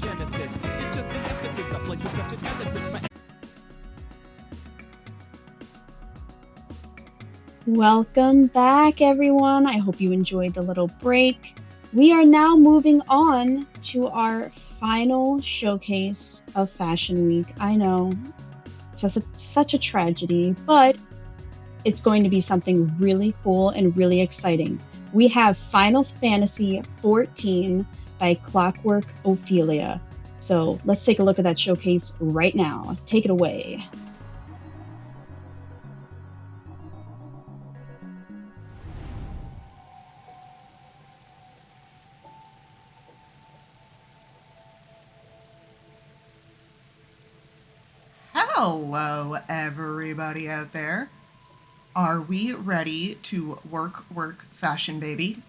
genesis. It's just the emphasis I place with such an eloquence. Welcome back, everyone. I hope you enjoyed the little break. We are now moving on to our final showcase of Fashion Week. I know, it's such a tragedy, but it's going to be something really cool and really exciting. We have Final Fantasy XIV by ClockworkOphelia. So let's take a look at that showcase right now. Take it away. Hello, everybody out there. Are we ready to work, fashion, baby?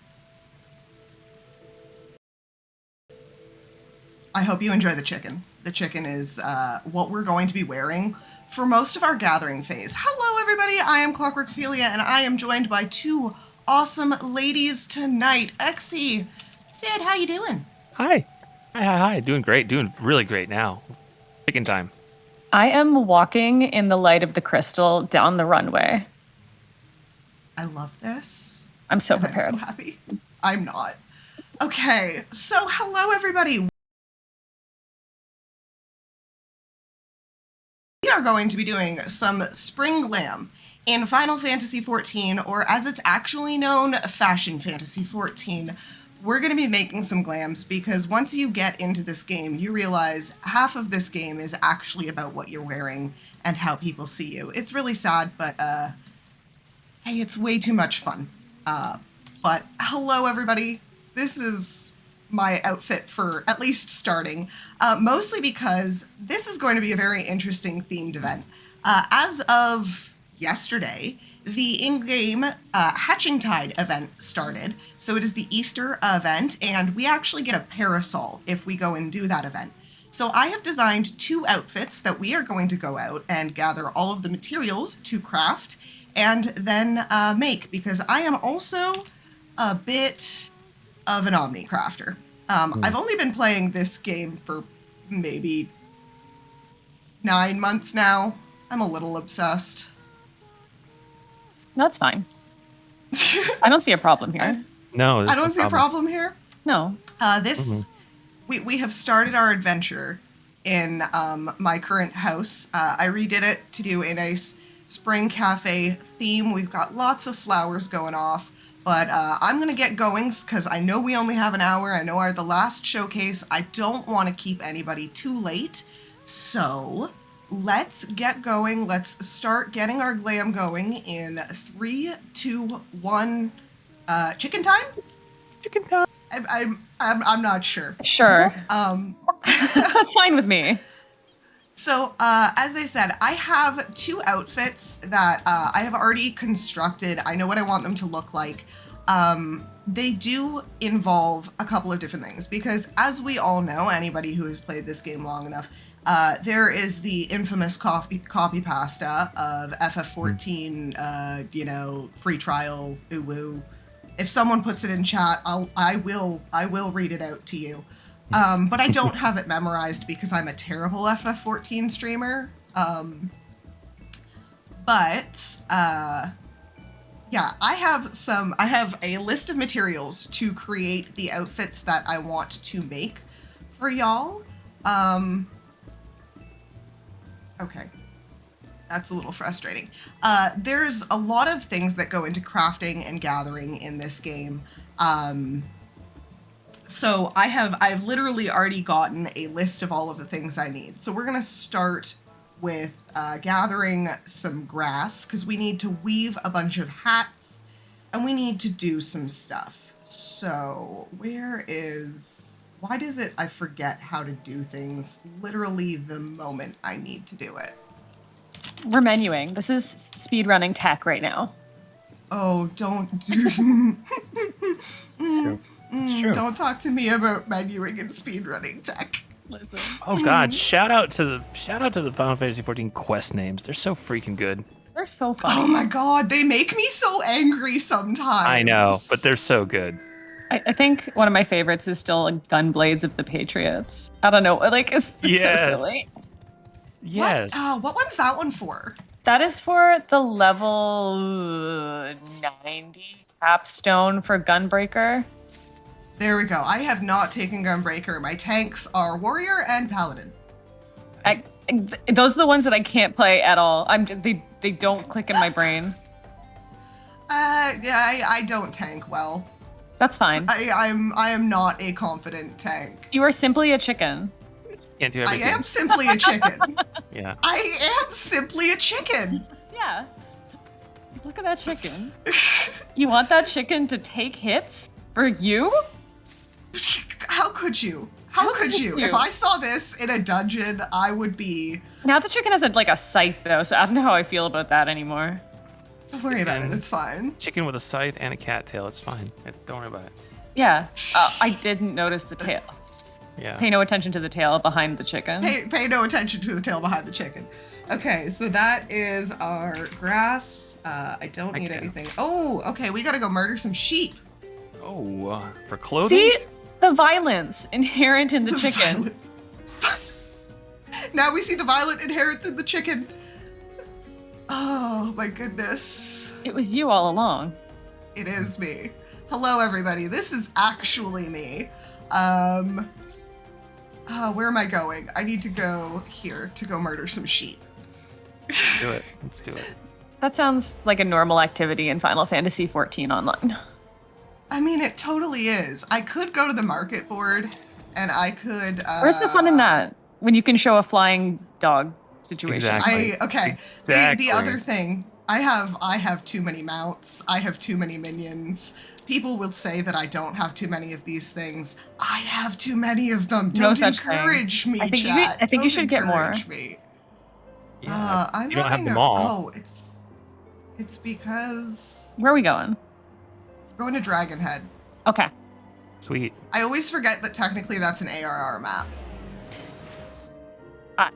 I hope you enjoy the chicken. The chicken is what we're going to be wearing for most of our gathering phase. Hello, everybody. I am ClockworkOphelia, and I am joined by two awesome ladies tonight. Exxy, Syd, how you doing? Hi. Doing great. Doing really great now. Chicken time. I am walking in the light of the crystal down the runway. I love this. I'm so prepared. I'm so happy. I'm not. Okay, so hello, everybody. We are going to be doing some spring glam in Final Fantasy XIV, or as it's actually known, Fashion Fantasy XIV. We're going to be making some glams because once you get into this game, you realize half of this game is actually about what you're wearing and how people see you. It's really sad, but hey, it's way too much fun. But hello, everybody. This is my outfit for at least starting, mostly because this is going to be a very interesting themed event. As of yesterday, the in-game Hatching Tide event started. So it is the Easter event, and we actually get a parasol if we go and do that event. So I have designed two outfits that we are going to go out and gather all of the materials to craft and then make, because I am also a bit of an Omni-crafter. I've only been playing this game for maybe 9 months now. I'm a little obsessed. That's fine. I don't see a problem here. No, I don't see a problem here. No. We have started our adventure in my current house. I redid it to do a nice spring cafe theme. We've got lots of flowers going off, but I'm gonna get going because I know we only have an hour. I know we're the last showcase. I don't want to keep anybody too late, so let's get going. Let's start getting our glam going in 3, 2, 1. Chicken time? Chicken time. I'm not sure. Sure. That's fine with me. So, as I said, I have two outfits that I have already constructed. I know what I want them to look like. They do involve a couple of different things because, as we all know, anybody who has played this game long enough, there is the infamous copy pasta of FF14, free trial, ooh woo. If someone puts it in chat, I will read it out to you. But I don't have it memorized because I'm a terrible FF14 streamer. Yeah, I have a list of materials to create the outfits that I want to make for y'all. Okay. That's a little frustrating. There's a lot of things that go into crafting and gathering in this game. So I've literally already gotten a list of all of the things I need. So we're gonna start with gathering some grass because we need to weave a bunch of hats and we need to do some stuff. So why does it, I forget how to do things literally the moment I need to do it. We're menuing. This is speedrunning tech right now. Oh, don't It's true. Don't talk to me about menuing and speedrunning tech. Listen. Oh God! Shout out to the Final Fantasy XIV quest names. They're so freaking good. They're so fun. Oh my God, they make me so angry sometimes. I know, but they're so good. I think one of my favorites is still Gunblades of the Patriots. I don't know, like it's Yes. so silly. Yes. What one's that one for? That is for the level 90 capstone for Gunbreaker. There we go. I have not taken Gunbreaker. My tanks are Warrior and Paladin. Those are the ones that I can't play at all. They don't click in my brain. Yeah, I don't tank well. That's fine. I am not a confident tank. You are simply a chicken. Can't do I everything. am simply a chicken. Yeah. I am simply a chicken. Yeah. Look at that chicken. You want that chicken to take hits for you? How could you? How could you? If I saw this in a dungeon, I would be... Now the chicken has a scythe though, so I don't know how I feel about that anymore. Don't worry about it, it's fine. Chicken with a scythe and a cattail. It's fine. Don't worry about it. Yeah. I didn't notice the tail. Yeah. Pay no attention to the tail behind the chicken. Pay no attention to the tail behind the chicken. Okay, so that is our grass. I don't need anything. Oh, okay, we gotta go murder some sheep. Oh, for clothing? See? The violence inherent in the chicken. Violence. Now we see the violent inherent in the chicken. Oh my goodness. It was you all along. It is me. Hello everybody, this is actually me. Where am I going? I need to go here to go murder some sheep. Let's do it. Let's do it. That sounds like a normal activity in Final Fantasy XIV Online. I mean, it totally is. I could go to the market board, and I could... Where's the fun in that? When you can show a flying dog situation. Exactly. Exactly. The other thing, I have too many mounts. I have too many minions. People will say that I don't have too many of these things. I have too many of them. No Don't such encourage thing. me, I think chat. I think you should get more. Me. Yeah, I'm you don't have having them all. Oh, it's because Where are we going? we're going to Dragon Head. Okay. Sweet. I always forget that technically that's an ARR map.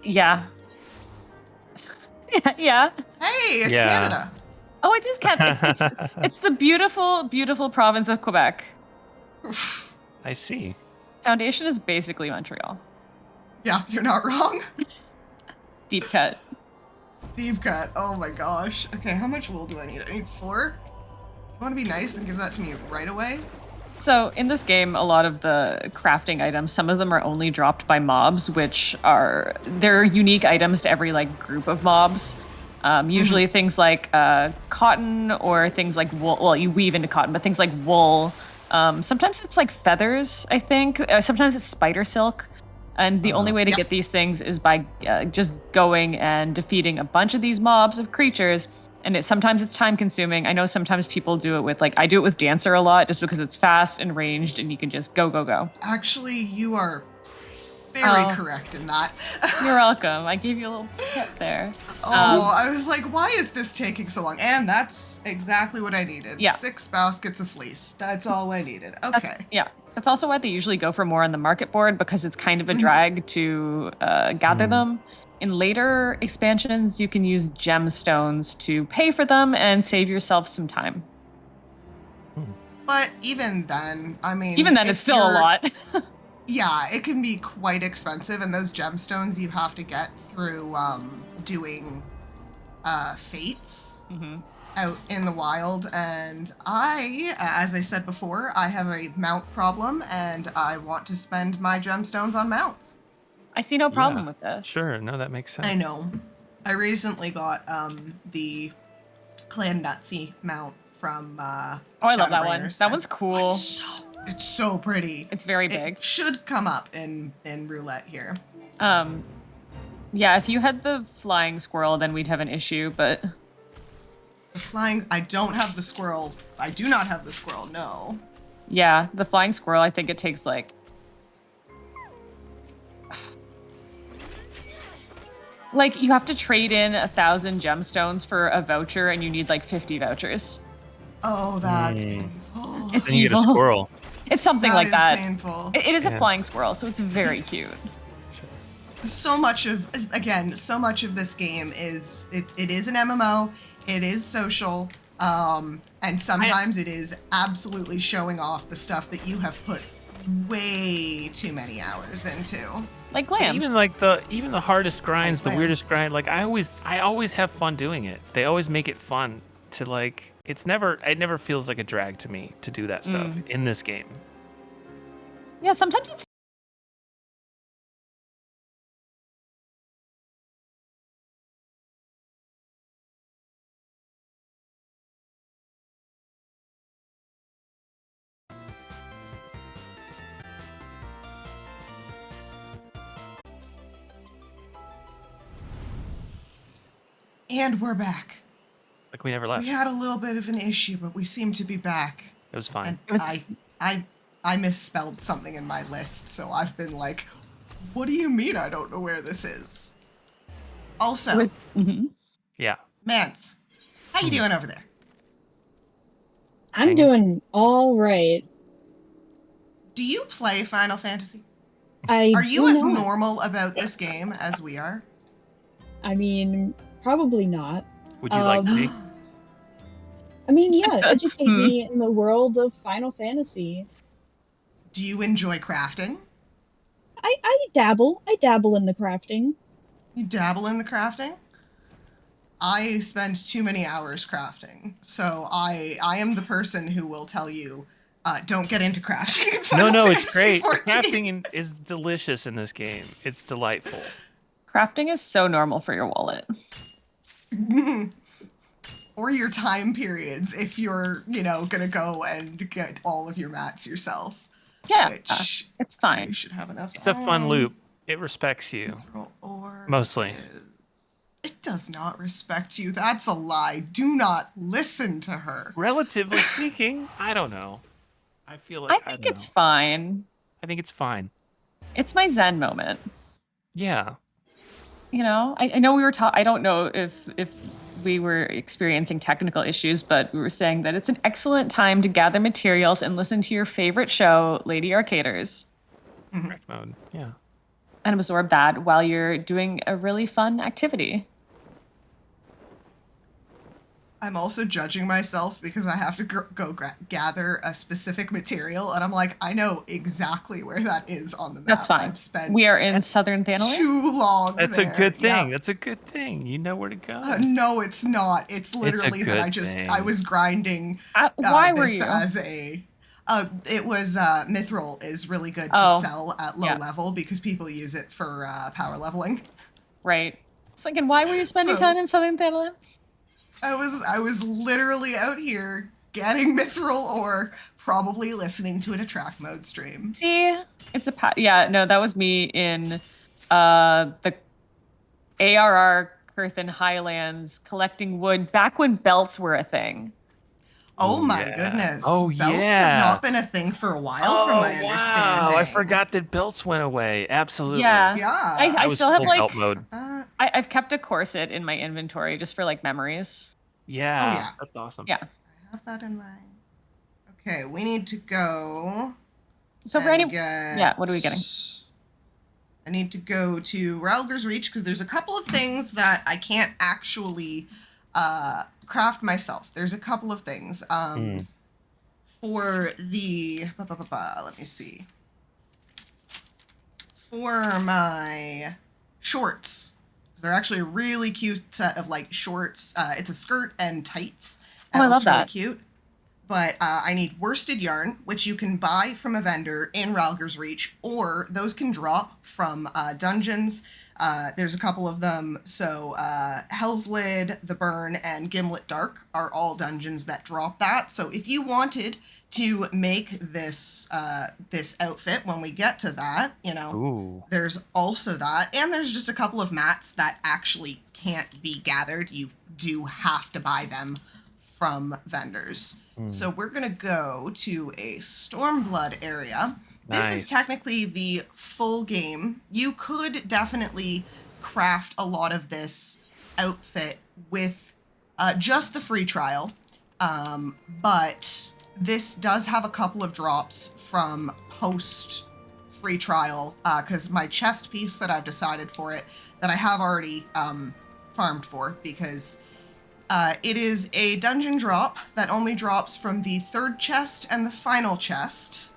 Yeah. Yeah. Hey, it's Yeah. Canada. Oh, it is Canada. It's the beautiful, beautiful province of Quebec. I see. Foundation is basically Montreal. Yeah, you're not wrong. Deep cut. Deep cut. Oh my gosh. Okay, how much wool do I need? I need 4. You want to be nice and give that to me right away? So in this game, a lot of the crafting items, some of them are only dropped by mobs, which are, they're unique items to every group of mobs. Usually things like cotton or things like wool. Well, you weave into cotton, but things like wool. Sometimes it's feathers, I think. Sometimes it's spider silk. And the only way to get these things is by just going and defeating a bunch of these mobs of creatures. And sometimes it's time consuming. I know sometimes people do it with I do it with Dancer a lot just because it's fast and ranged and you can just go. Actually, you are very correct in that. You're welcome. I gave you a little tip there. I was like, why is this taking so long? And that's exactly what I needed. Yeah. 6 baskets of fleece. That's all I needed. Okay. That's also why they usually go for more on the market board because it's kind of a drag to gather them. In later expansions, you can use gemstones to pay for them and save yourself some time. But even then, I mean... Even then, it's still a lot. Yeah, it can be quite expensive, and those gemstones you have to get through doing fates out in the wild. And as I said before, I have a mount problem, and I want to spend my gemstones on mounts. I see no problem with this. Sure, no, that makes sense. I know. I recently got the Clan Nutsy mount from I love that one. Shadowbringers. That one's cool. It's so pretty. It's very big. It should come up in roulette here. Yeah, if you had the flying squirrel, then we'd have an issue, but... The flying... I don't have the squirrel. I do not have the squirrel, no. Yeah, the flying squirrel, I think it takes you have to trade in 1,000 gemstones for a voucher, and you need 50 vouchers. Oh, that's painful. It's Then you get a evil. squirrel. It's something like that. That is painful. It is a flying squirrel, so it's very cute. So much of this game is, it is an MMO, it is social, And sometimes it is absolutely showing off the stuff that you have put way too many hours into. Like Glams. Even the hardest grinds, Like the weirdest Glams. grind, like I always have fun doing it. They always make it fun to like. It never feels like a drag to me to do that stuff in this game. Yeah, sometimes it's And we're back. Like we never left. We had a little bit of an issue, but we seem to be back. It was fine. And It was- I misspelled something in my list, so I've been like, what do you mean I don't know where this is? Also, Yeah. Mance, how you doing over there? I'm Hanging. doing all right. Do you play Final Fantasy? I Are you do as not. normal about this game as we are? I mean, probably not. Would you like to be? I mean, yeah, educate me in the world of Final Fantasy. Do you enjoy crafting? I dabble. I dabble in the crafting. You dabble in the crafting? I spend too many hours crafting, so I am the person who will tell you, don't get into crafting. In Final No, it's Fantasy great. The 14. crafting is delicious in this game. It's delightful. crafting is so normal for your wallet. Or your time periods if you're, gonna go and get all of your mats yourself. Yeah, Which it's you fine. should have enough. It's a fun loop. It respects you. Or Mostly. It does not respect you. That's a lie. Do not listen to her. Relatively speaking, I don't know. I feel like I think it's fine. I think it's fine. It's my Zen moment. Yeah. I know we were talking. I don't know if we were experiencing technical issues, but we were saying that it's an excellent time to gather materials and listen to your favorite show, Lady Arcaders, Correct mode. Yeah. and absorb that while you're doing a really fun activity. I'm also judging myself because I have to go gather a specific material, and I'm like, I know exactly where that is on the map. That's fine. I've spent We are in Southern Thanalia. too long That's there. a good thing. Yeah. That's a good thing. You know where to go. No, it's not. It's literally that good I thing. was grinding. Why were this you? as a? It was Mithril is really good to Oh, sell at low yeah. level because people use it for power leveling. Right. It's like, and why were you spending So- time in Southern Thanalia? I was literally out here getting Mithril ore, probably listening to an attract mode stream. See, it's a yeah. No, that was me in the ARR Curthin Highlands collecting wood back when belts were a thing. Oh my yeah. goodness. Oh, Belts yeah. have not been a thing for a while, from my understanding. I forgot that belts went away. Absolutely. Yeah. Yeah. I was still have full like belt mode. I've kept a corset in my inventory just for like memories. Yeah. Oh, yeah. That's awesome. Yeah. I have that in mind. Okay, we need to go. So for any what are we getting? I need to go to Ralger's Reach because there's a couple of things that I can't actually craft myself. There's a couple of things. For the let me see. For my shorts. They're actually a really cute set of like shorts. It's a skirt and tights. Oh, I love really that. cute. But I need worsted yarn, which you can buy from a vendor in Ralger's Reach, or those can drop from dungeons. There's a couple of them. So Hell's Lid, The Burn, and Gimlet Dark are all dungeons that drop that. So if you wanted to make this this outfit when we get to that, Ooh. there's also that. And there's just a couple of mats that actually can't be gathered. You do have to buy them from vendors. So we're going to go to a Stormblood area. This is Nice. technically the full game. You could definitely craft a lot of this outfit with just the free trial. But this does have a couple of drops from post free trial because my chest piece that I've decided for it that I have already farmed for because It is a dungeon drop that only drops from the 3rd chest and the final chest.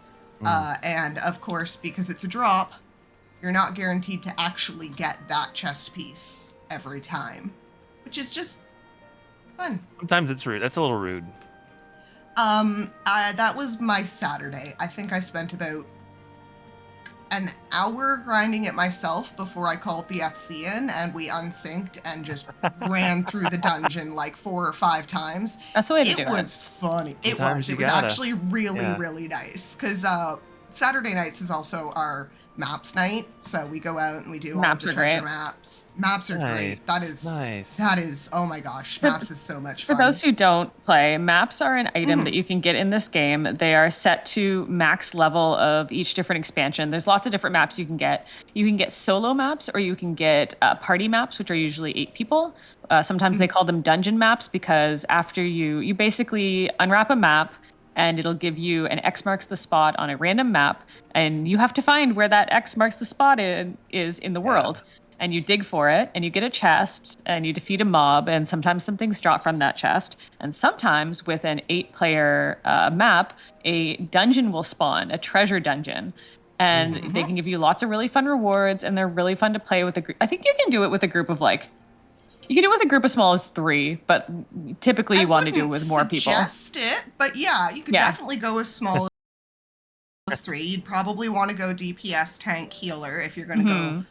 And of course, because it's a drop, you're not guaranteed to actually get that chest piece every time, which is just fun. Sometimes it's rude. That's a little rude. That was my Saturday. I think I spent about an hour grinding it myself before I called the FC in, and we unsynced and just ran through the dungeon like 4 or 5 times. That's the way to do it. It was funny. It Sometimes was. It was actually really nice, because Saturday nights is also our maps night, so we go out and we do all of the treasure maps. Maps are great. That is, oh my gosh, maps is so much fun. For those who don't play, maps are an item that you can get in this game. They are set to max level of each different expansion. There's lots of different maps you can get. You can get solo maps, or you can get party maps, which are usually 8 people. Sometimes they call them dungeon maps, because after you basically unwrap a map, and it'll give you an X marks the spot on a random map, and you have to find where that X marks the spot is in the world. And you dig for it, and you get a chest, and you defeat a mob, and sometimes some things drop from that chest. And sometimes with an 8-player map, a dungeon will spawn, a treasure dungeon. And they can give you lots of really fun rewards, and they're really fun to play with a group. I think you can do it with a group of you can do it with a group as small as 3, but typically you want to do it with more people. I wouldn't suggest it, but yeah, you could definitely go as small as 3. You'd probably want to go DPS, tank, healer if you're going to go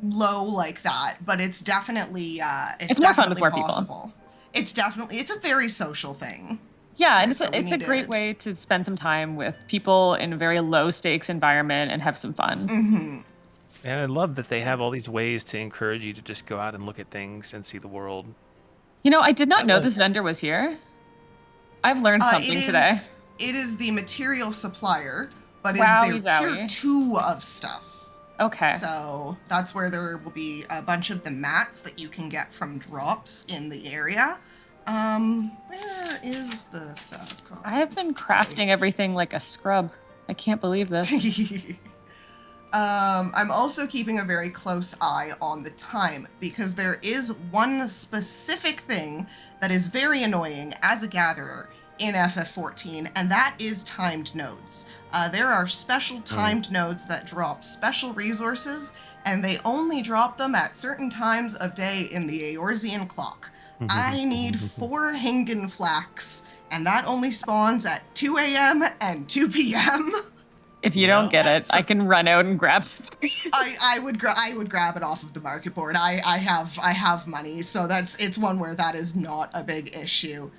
low like that. But it's definitely it's more fun with more possible. People. It's a very social thing. Yeah, and it's a great way to spend some time with people in a very low stakes environment and have some fun. And I love that they have all these ways to encourage you to just go out and look at things and see the world. You know, I did not know this vendor was here. I've learned something today. It is the material supplier, but is their tier 2 of stuff. Okay. So that's where there will be a bunch of the mats that you can get from drops in the area. Where is the stuff? I have been crafting everything like a scrub. I can't believe this. I'm also keeping a very close eye on the time, because there is one specific thing that is very annoying as a gatherer in FF14, and that is timed nodes. There are special timed nodes that drop special resources, and they only drop them at certain times of day in the Eorzean clock. I need 4 Hingen flax, and that only spawns at 2 a.m. and 2 p.m. If you don't get it, I can run out and grab it. I would grab it off of the market board. I have money, so it's one where that is not a big issue.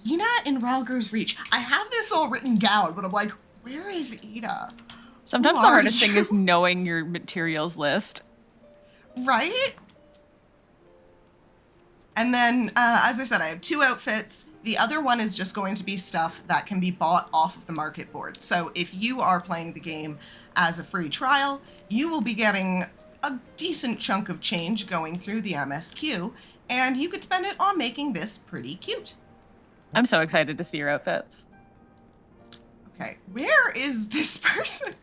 Ina in Ralger's Reach. I have this all written down, but I'm like, where is Ina? Sometimes the hardest thing is knowing your materials list. Right? And then, as I said, I have 2 outfits. The other one is just going to be stuff that can be bought off of the market board. So if you are playing the game as a free trial, you will be getting a decent chunk of change going through the MSQ, and you could spend it on making this pretty cute. I'm so excited to see your outfits. Okay, where is this person?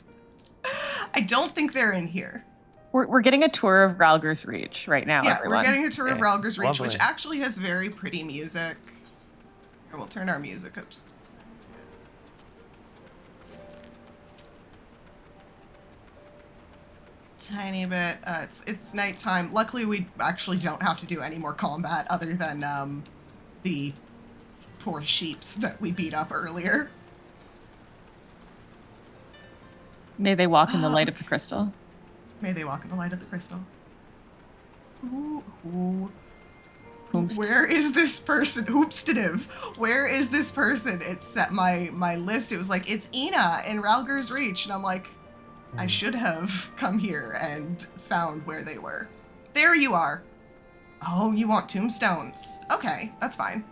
I don't think they're in here. We're getting a tour of Ralger's Reach right now, everyone. We're getting a tour of Ralger's Reach, Lovely. which actually has very pretty music. Here, we'll turn our music up just a tiny bit. It's nighttime. Luckily, we actually don't have to do any more combat other than the poor sheeps that we beat up earlier. May they walk in the light of the crystal. May they walk in the light of the crystal. Ooh. Hoomst. Where is this person? Hoopstative. Where is this person? It's set my list. It was like, it's Ina in Ralger's Reach. And I'm like, I should have come here and found where they were. There you are. Oh, you want tombstones. Okay, that's fine.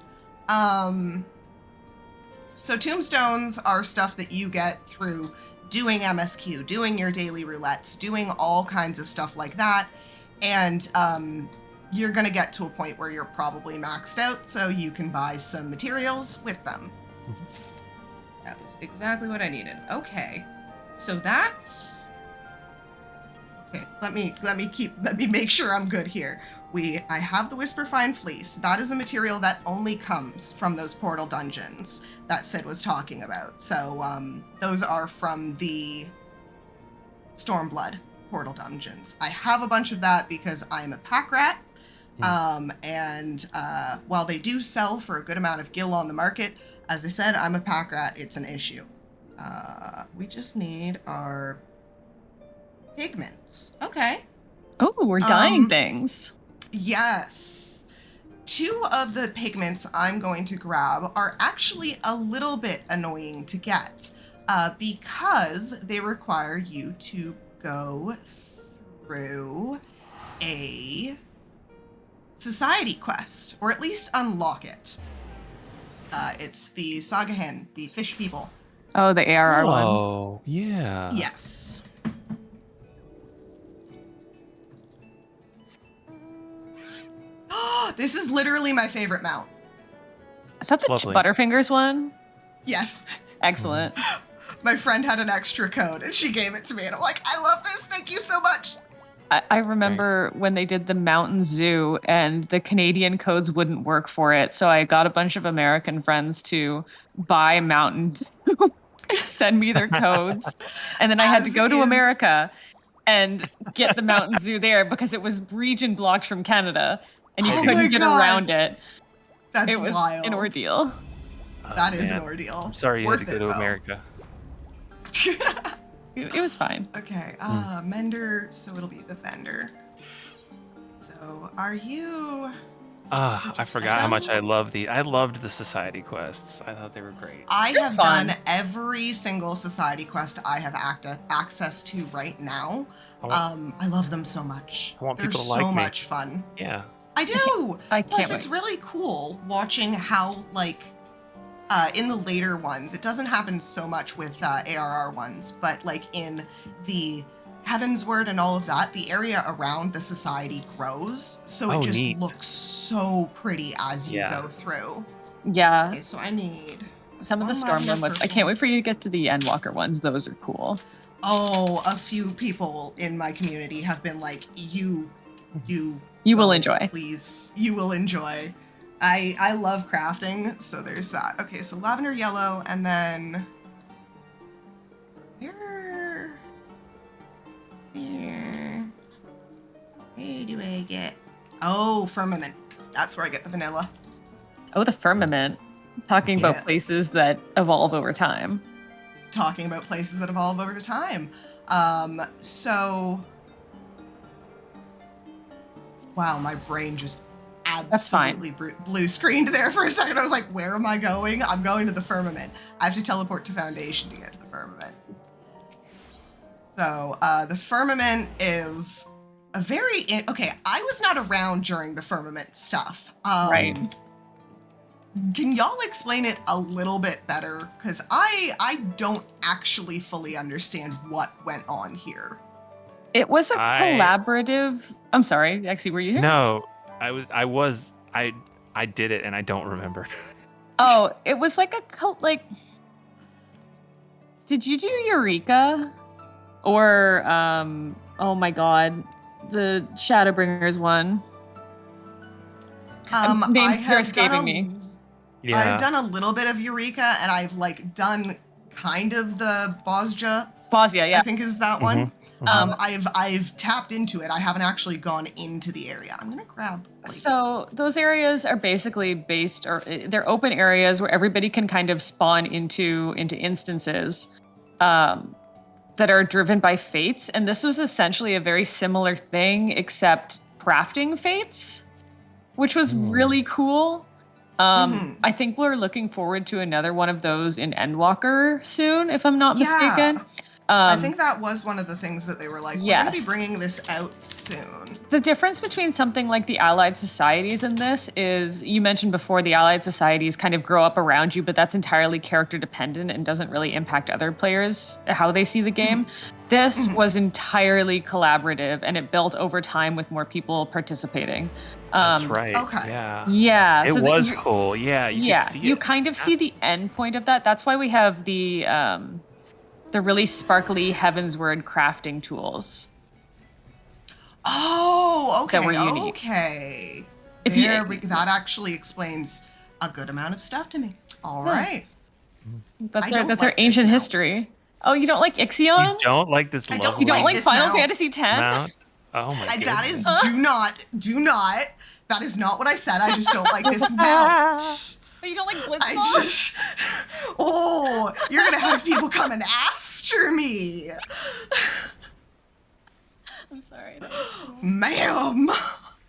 So tombstones are stuff that you get through doing MSQ, doing your daily roulettes, doing all kinds of stuff like that. And you're going to get to a point where you're probably maxed out, so you can buy some materials with them. That was exactly what I needed. Okay. So that's... Okay, let me make sure I'm good here. I have the Whisperfine Fleece. That is a material that only comes from those portal dungeons that Syd was talking about. So those are from the Stormblood portal dungeons. I have a bunch of that because I'm a pack rat. And while they do sell for a good amount of gil on the market, as I said, I'm a pack rat. It's an issue. We just need our pigments. Okay. Oh, we're dyeing things. Yes. 2 of the pigments I'm going to grab are actually a little bit annoying to get because they require you to go through a society quest, or at least unlock it. It's the Sagahan, the fish people. Oh, the ARR one. Oh, yeah. Yes. This is literally my favorite mount. Is that the Lovely. Butterfingers one? Yes. Excellent. My friend had an extra code and she gave it to me and I'm like, I love this. Thank you so much. I remember when they did the Mountain Zoo and the Canadian codes wouldn't work for it. So I got a bunch of American friends to buy Mountain Zoo, send me their codes. And then I had to go to America and get the Mountain Zoo there because it was region blocked from Canada and you Oh couldn't my get God. around it. That's It was wild. an ordeal. That is Man. an ordeal. I'm sorry you Worth had to go it, to though. America. It was fine. Okay, Mender, so it'll be the vendor. So, are you... I forgot how much I loved the society quests. I thought they were great. I They're have fun. done every single society quest I have access to right now. I love them so much. I want They're people to like so me. much fun. Yeah. I do. I can't Plus, wait. it's really cool watching how, like, in the later ones, it doesn't happen so much with ARR ones, but like in the Heavensward and all of that, the area around the society grows, so it Oh, just neat. looks so pretty as you Yeah. go through. Yeah. Okay, so I need... Some of the one level Stormwind of ones. I purple. can't wait for you to get to the Endwalker ones. Those are cool. Oh, a few people in my community have been like, you You will go, enjoy. Please, you will enjoy. I love crafting, so there's that. Okay, so lavender yellow, and then where do I get? Oh, firmament. That's where I get the vanilla. Oh, the Firmament. Talking about Yes. places that evolve over time. Talking about places that evolve over time. So wow, my brain just That's fine. absolutely blue screened there for a second. I was like, where am I going? I'm going to the firmament. I have to teleport to Foundation to get to the firmament. So the firmament is a very... Okay, I was not around during the firmament stuff. Right. Can y'all explain it a little bit better? Because I don't actually fully understand what went on here. It was a I- collaborative. I'm sorry, Exy, were you here? No, I did it and I don't remember. Oh, it was like a cult. Like, did you do Eureka? Or, oh my God, the Shadowbringers one? Names are escaping me. Yeah. I've done a little bit of Eureka, and I've like done kind of the Bosja. Bosnia, yeah. I think is that one. Mhm. I've tapped into it. I haven't actually gone into the area. I'm gonna grab. Like, So those areas are basically based, or they're open areas where everybody can kind of spawn into instances that are driven by fates. And this was essentially a very similar thing, except crafting fates, which was really cool. I think we're looking forward to another one of those in Endwalker soon, if I'm not mistaken. I think that was one of the things that they were like, we're gonna be yes. bringing this out soon. The difference between something like the Allied Societies and this is, you mentioned before, the Allied Societies kind of grow up around you, but that's entirely character dependent and doesn't really impact other players, how they see the game. This was entirely collaborative, and it built over time with more people participating. That's right. okay. Yeah. Yeah. It so was you- cool. Yeah. You yeah, could see you it. kind of see the end point of that. That's why we have the really sparkly Heavensward crafting tools. Oh, okay. That were unique. Okay. If That actually explains a good amount of stuff to me. All Yeah. right. That's I don't our like this ancient mount. history. Oh, you don't like You Ixion? don't like this I lovely don't You don't like this Final mount. Fantasy X? mount? Oh my And goodness. that is, do not. That is not what I said. I just don't like this mount. But you don't like I Blitzball? just. Oh, you're gonna have people coming after me, I'm sorry. ma'am.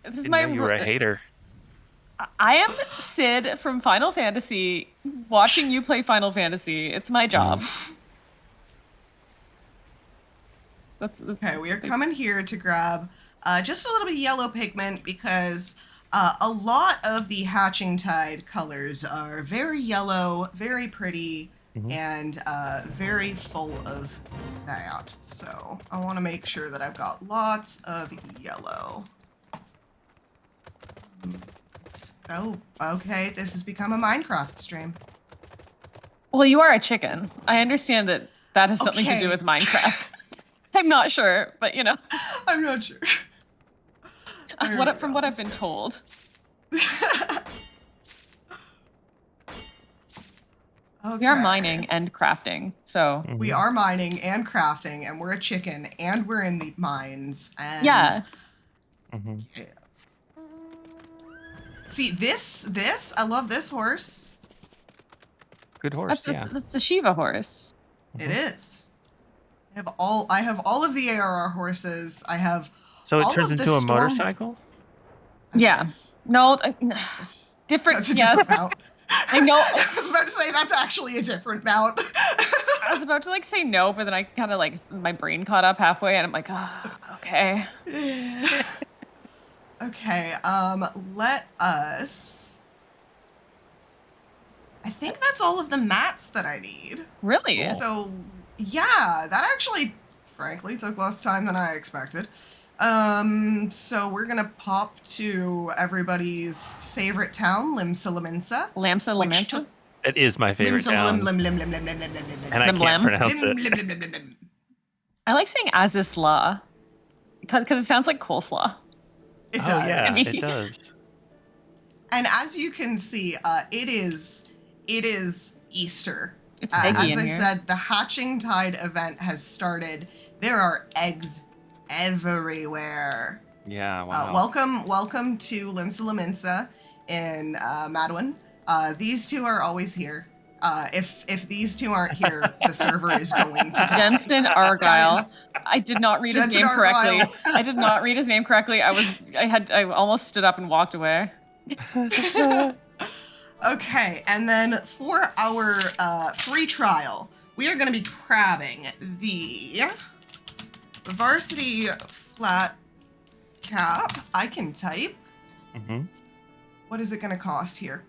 This is Didn't my. know you were a hater. I am Syd from Final Fantasy. Watching you play Final Fantasy, it's my job. That's Okay, we are coming here to grab just a little bit of yellow pigment because a lot of the Hatching Tide colors are very yellow, very pretty, and very full of that. So I want to make sure that I've got lots of yellow. Oh, okay, this has become a Minecraft stream. Well, you are a chicken. I understand that that has something to Okay. do with Minecraft. I'm not sure, but you know, I'm not sure. from what I've been told. We are Okay. mining and crafting, so We are mining and crafting, and we're a chicken, and we're in the mines. And yeah. yeah. See this? I love this horse. Good horse, yeah. That's the Shiva horse. It is. I have all of the ARR horses. I have. So it all turns of the into a storm- motorcycle? Yeah. No, different. That's a Yes, different mount. I know. I was about to say that's actually a different mount. I was about to like say no, but then I kind of like my brain caught up halfway, and I'm like, oh, okay. Okay. Let us. I think that's all of the mats that I need. Really? So, yeah, that actually, frankly, took less time than I expected. So we're gonna pop to everybody's favorite town, Limsa. Lamsa Which Lamenta? took- It is my favorite town, and I Lim can't Lim? pronounce it. I like saying Azisla because it sounds like coleslaw. It Oh does. yeah, it does. And as you can see, it is Easter. It's As eggy in I here. said, the Hatching Tide event has started. There are eggs everywhere. Yeah, wow. Welcome to Limsa in Madwin. These two are always here. If these two aren't here, the server is going to die. Jensen Argyle. That is- I did not read his Jensen name correctly. Argyle. I did not read his name correctly. I almost stood up and walked away. Okay, and then for our free trial, we are going to be grabbing the Varsity Flat Cap. I can type. Mhm. What is it going to cost here?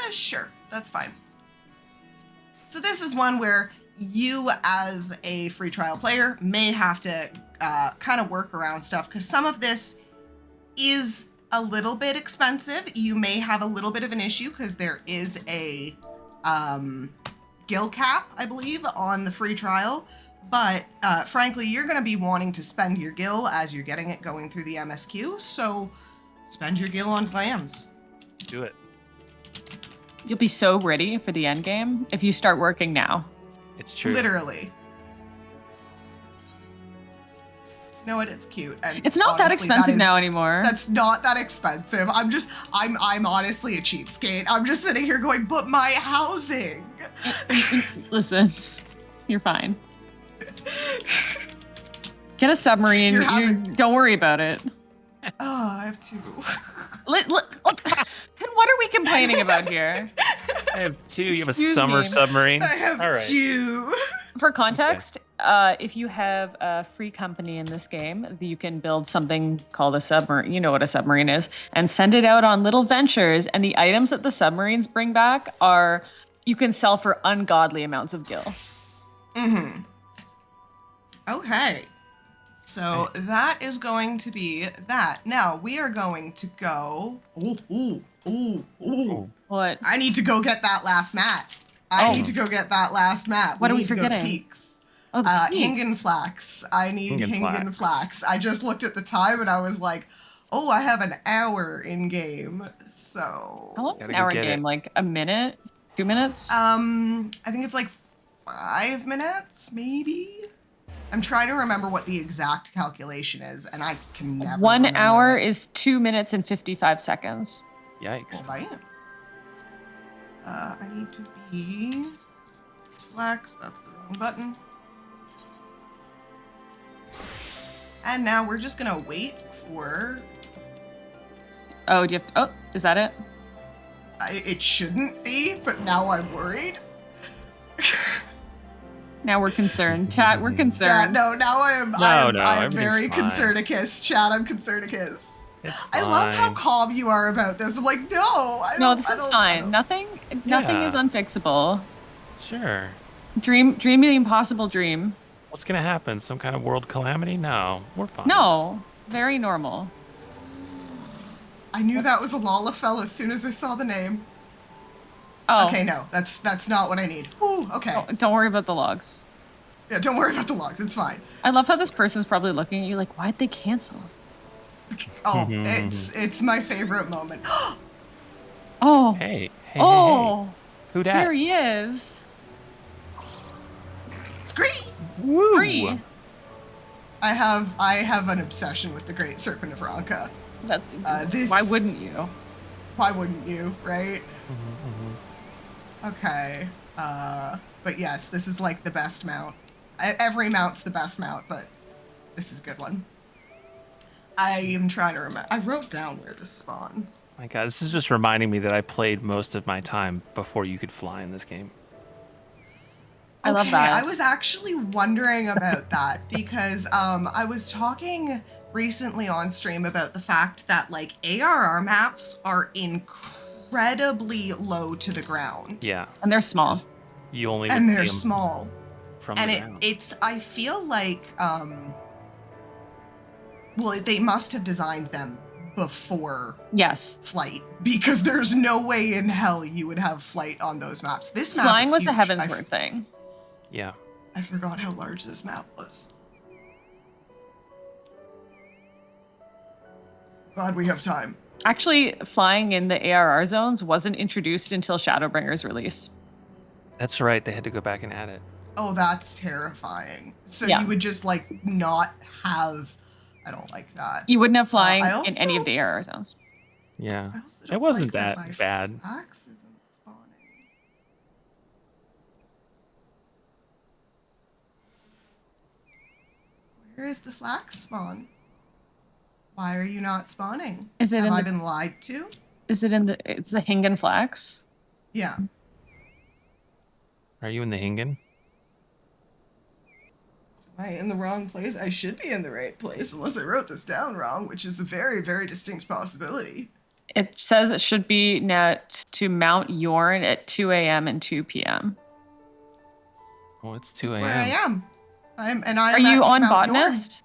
Sure, that's fine. So this is one where you, as a free trial player, may have to kind of work around stuff because some of this is a little bit expensive. You may have a little bit of an issue because there is a gil cap, I believe, on the free trial. But frankly, you're going to be wanting to spend your gil as you're getting it going through the MSQ. So spend your gil on glams. Do it. You'll be so ready for the end game if you start working now. It's true. Literally. You know what? It's cute. And It's not that honestly, expensive is- now anymore. That's not that expensive. I'm honestly a cheapskate. I'm just sitting here going, but my housing. Listen, you're fine. Get a submarine. You're having- Don't worry about it. Oh, I have two. Then what are we complaining about here? I have two. You have a Excuse summer me. submarine. I have All right. two. For context, if you have a free company in this game, you can build something called a submarine. You know what a submarine is, and send it out on little ventures. And the items that the submarines bring back you can sell for ungodly amounts of gil. Mm-hmm. Okay. So that is going to be that. Now we are going to go. Ooh. What? I need to go get that last mat. I need to go get that last mat. What are we need to go to forgetting? Peaks. Oh, the Hingen flax. I need Hingen Hingen flax. I just looked at the time and I was like, oh, I have an hour in game. So How long's an Gotta go hour get game? it. Like a minute? 2 minutes? I think it's like 5 minutes, maybe. I'm trying to remember what the exact calculation is, and I can never 1 remember hour it. is 2 minutes and 55 seconds. Yikes. Well, bam. I need to be flex. That's the wrong button. And now we're just gonna wait for. Oh, do you have to, oh, is that it? It shouldn't be, but now I'm worried. Now we're concerned. Chat, we're Yeah, concerned. no, now I'm everything's very fine. concernicus. Chat, I'm concernicus. It's I love how fine. calm you are about this. I'm like, no, I don't. No, this I is don't- I fine. don't- Nothing is Yeah. unfixable. Sure. Dream the impossible dream. What's gonna happen? Some kind of world calamity? No, we're fine. No, very normal. I knew that was a Lalafell as soon as I saw the name. Oh, Okay, no, that's not what I need. Ooh, okay. don't worry about the logs. Yeah, don't worry about the logs. It's fine. I love how this person's probably looking at you like, why'd they cancel? Oh, it's my favorite moment. Oh, Hey, hey, oh, hey. Who dat? there he is. Scree! Woo! Free. I have an obsession with the Great Serpent of Ranka. That's This- why wouldn't you? Why wouldn't you, right? Mm-hmm. Okay. But yes, this is like the best mount. Every mount's the best mount, but this is a good one. I am trying to remember. I wrote down where this spawns. My God, this is just reminding me that I played most of my time before you could fly in this game. I love that. I was actually wondering about that because I was talking recently on stream about the fact that like ARR maps are incredibly low to the ground. Yeah, And they're small. you only And would they're see 'em small. from And the ground. it's I feel like well, they must have designed them before Yes. flight because there's no way in hell you would have flight on those maps. This map Flying is was a huge. Heavensward thing. Yeah. I forgot how large this map was. Glad we have time. Actually, flying in the ARR zones wasn't introduced until Shadowbringer's release. That's right. They had to go back and add it. Oh, that's terrifying. So Yeah. you would just like not have. I don't like that. You wouldn't have flying I in any of also- the ARR zones. Yeah. I also It don't wasn't like that my bad. Axe isn't spawning. Where is the flax spawn? Why are you not spawning? Is it Have in I the, been lied to? is it in the it's the Hingen Flax? Yeah. Are you in the Hingen? Am I in the wrong place? I should be in the right place, unless I wrote this down wrong, which is a very, very distinct possibility. It says it should be net to Mount Yorn at 2 a.m. and 2 p.m. Oh, it's 2 a.m. Where I am. I am Are you at on Mount Yorn. Botanist?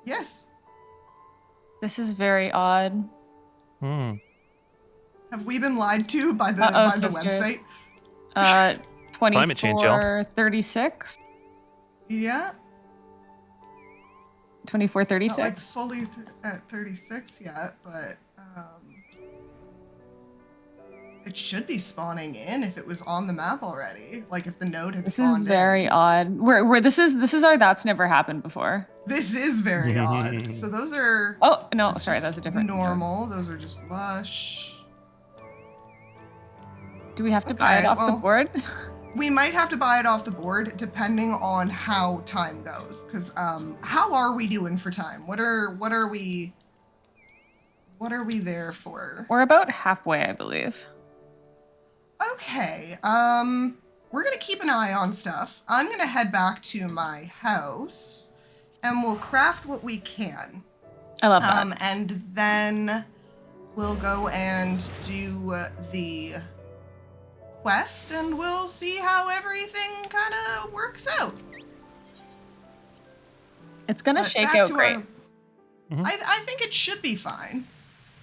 Yes. This is very odd. Hmm. Have we been lied to by the Uh-oh, by the sisters. website? 24, Climate change, y'all. 36? Yeah. 24, Not 36? like fully at 36 yet, but it should be spawning in if it was on the map already. Like if the node had This is spawned very in. odd. Where this is our that's never happened before. This is very odd. So those are. Oh no, that's sorry, just that's a different normal. Those are just lush. Do we have to buy it Okay, off the well- board? We might have to buy it off the board depending on how time goes. Cause how are we doing for time? What are we there for? We're about halfway, I believe. Okay. We're gonna keep an eye on stuff. I'm gonna head back to my house and we'll craft what we can. I love that. And then we'll go and do the quest and we'll see how everything kind of works out. It's gonna But shake back out to great. I think it should be fine.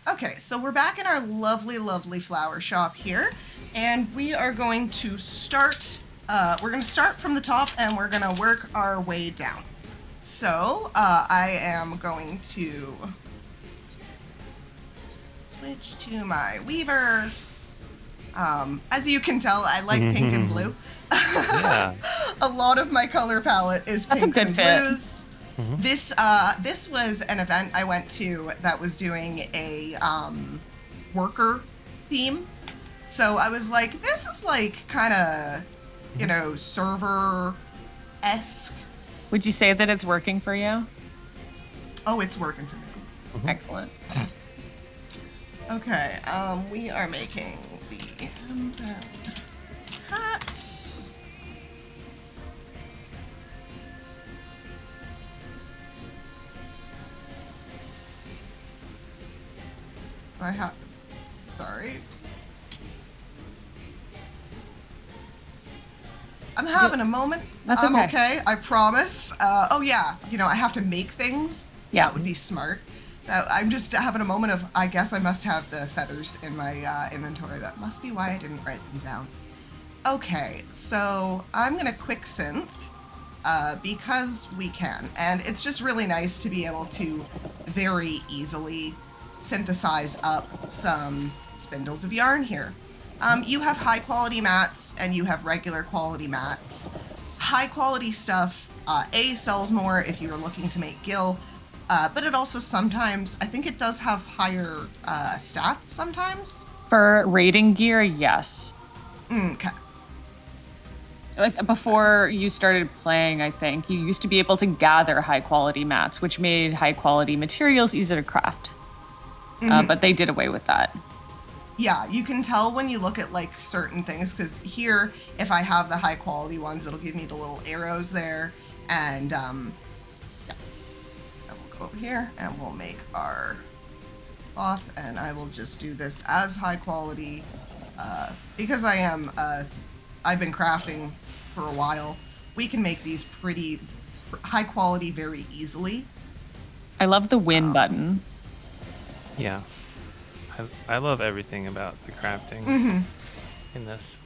Okay, so we're back in our lovely, lovely flower shop here, and we are going to start we're gonna start from the top and we're gonna work our way down. So I am going to switch to my weaver. As you can tell, I like pink and blue. Yeah. A lot of my color palette is That's a pinks good and fit. blues. This was an event I went to that was doing a worker theme. So I was like, this is like kind of, you know, server-esque. Would you say that it's working for you? Oh, it's working for me. Excellent. Okay, we are making the hats. Sorry. I'm having a moment. That's I'm okay. okay, I promise. Oh yeah, you know, I have to make things. Yeah. That would be smart. I'm just having a moment of, I guess I must have the feathers in my inventory. That must be why I didn't write them down. Okay, so I'm gonna quick synth because we can. And it's just really nice to be able to very easily synthesize up some spindles of yarn here. You have high quality mats and you have regular quality mats. High quality stuff, A, sells more if you're looking to make gill, but it also sometimes, I think it does have higher stats sometimes. For raiding gear, yes. Okay. Like, before you started playing, I think, you used to be able to gather high quality mats, which made high quality materials easier to craft. But they did away with that. Yeah, you can tell when you look at like certain things, because here, if I have the high quality ones, it'll give me the little arrows there. And yeah. And we'll go over here and we'll make our cloth, and I will just do this as high quality because I've been crafting for a while. We can make these pretty high quality very easily. I love the win button. Yeah. I love everything about the crafting in this.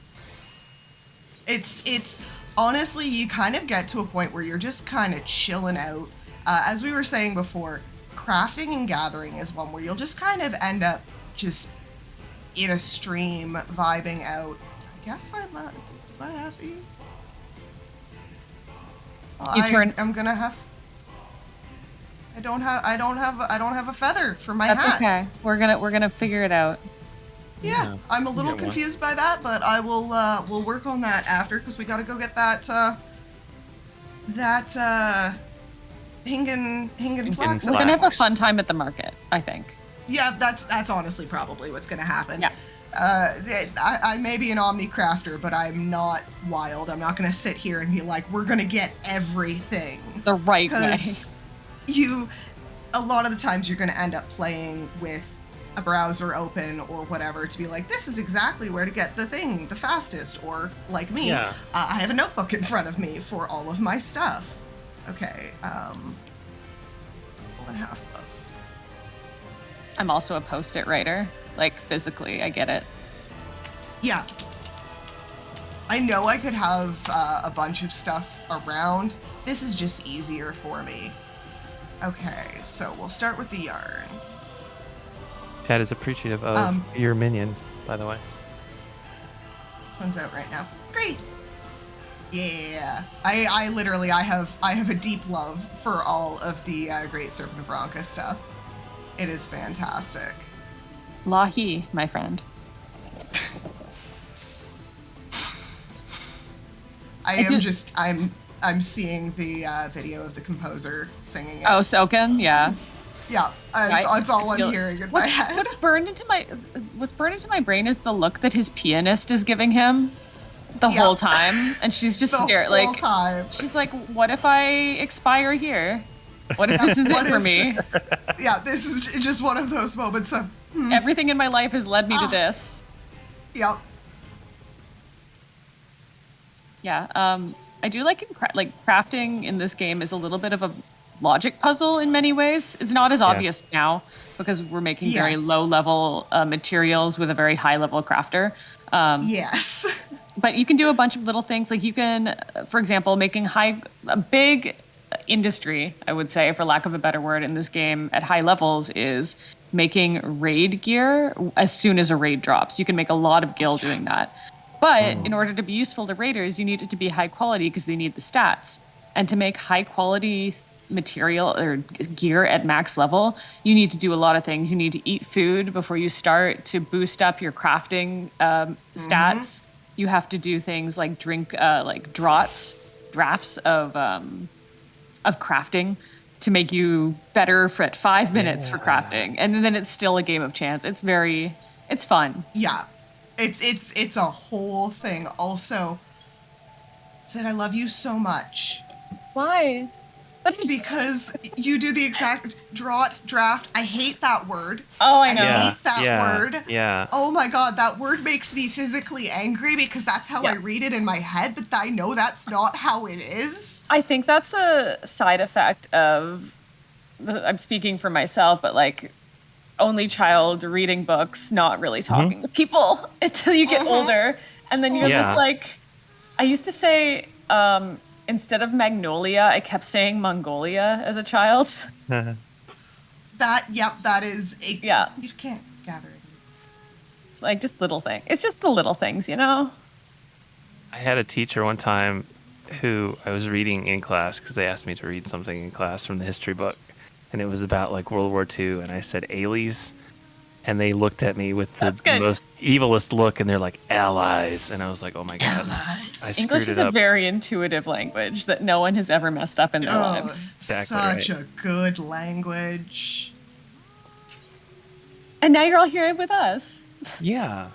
It's honestly, you kind of get to a point where you're just kind of chilling out. As we were saying before, crafting and gathering is one where you'll just kind of end up just in a stream vibing out. I guess do I have these? Well, I'm gonna have. I don't have a feather for my hat. That's okay. We're gonna figure it out. Yeah, I'm a little Get one. confused by that, but I will we'll work on that after, because we got to go get that Hingen flax. We're gonna have a fun time at the market, I think. Yeah, that's honestly probably what's gonna happen. Yeah. I may be an omni crafter, but I'm not wild. I'm not gonna sit here and be like, we're gonna get everything The right way. because a lot of the times you're gonna end up playing with a browser open or whatever to be like, this is exactly where to get the thing the fastest, or like me, Yeah. I have a notebook in front of me for all of my stuff. Okay, 1.5 gloves. I'm also a post-it writer. Like, physically, I get it. Yeah. I know I could have a bunch of stuff around. This is just easier for me. Okay, so we'll start with the yarn. Chad is appreciative of your minion, by the way. One's out right now. It's great. Yeah, I literally have a deep love for all of the Great Serpent of Ronka stuff. It is fantastic. Lahi, my friend. I'm seeing the video of the composer singing it. Oh, Soken, yeah. Yeah, it's all I'm hearing in my head. What's burned into my brain is the look that his pianist is giving him the whole time, and she's just staring the whole like time. She's like, "What if I expire here? What if this is it for me? Yeah, this is just one of those moments of Everything in my life has led me to this." Yep. Yeah, I do like crafting in this game is a little bit of a logic puzzle in many ways. It's not as obvious now because we're making very low level materials with a very high level crafter. Yes. but you can do a bunch of little things. Like you can, for example, making a big industry, I would say, for lack of a better word, in this game at high levels is making raid gear as soon as a raid drops. You can make a lot of gil doing that. But in order to be useful to raiders, you need it to be high quality because they need the stats. And to make high quality material or gear at max level, you need to do a lot of things. You need to eat food before you start to boost up your crafting stats. You have to do things like drink like drafts of crafting to make you better for at 5 minutes for crafting. And then it's still a game of chance. It's fun. Yeah. It's a whole thing. Also, Syd, I love you so much. Why? Because you do the exact draft. I hate that word. Oh, I know. I hate that word. Yeah. Oh my god, that word makes me physically angry because that's how I read it in my head, but I know that's not how it is. I think that's a side effect of, I'm speaking for myself, but like only child reading books, not really talking to people until you get older. And then you're just like, I used to say, instead of Magnolia, I kept saying Mongolia as a child. That is a... Yeah. You can't gather it. It's like just little things. It's just the little things, you know? I had a teacher one time who I was reading in class because they asked me to read something in class from the history book. And it was about like World War II. And I said, Alies. And they looked at me with the most evilest look, and they're like, allies. And I was like, oh my God. English is a very intuitive language that no one has ever messed up in their lives. Exactly such a good language. And now you're all here with us. Yeah.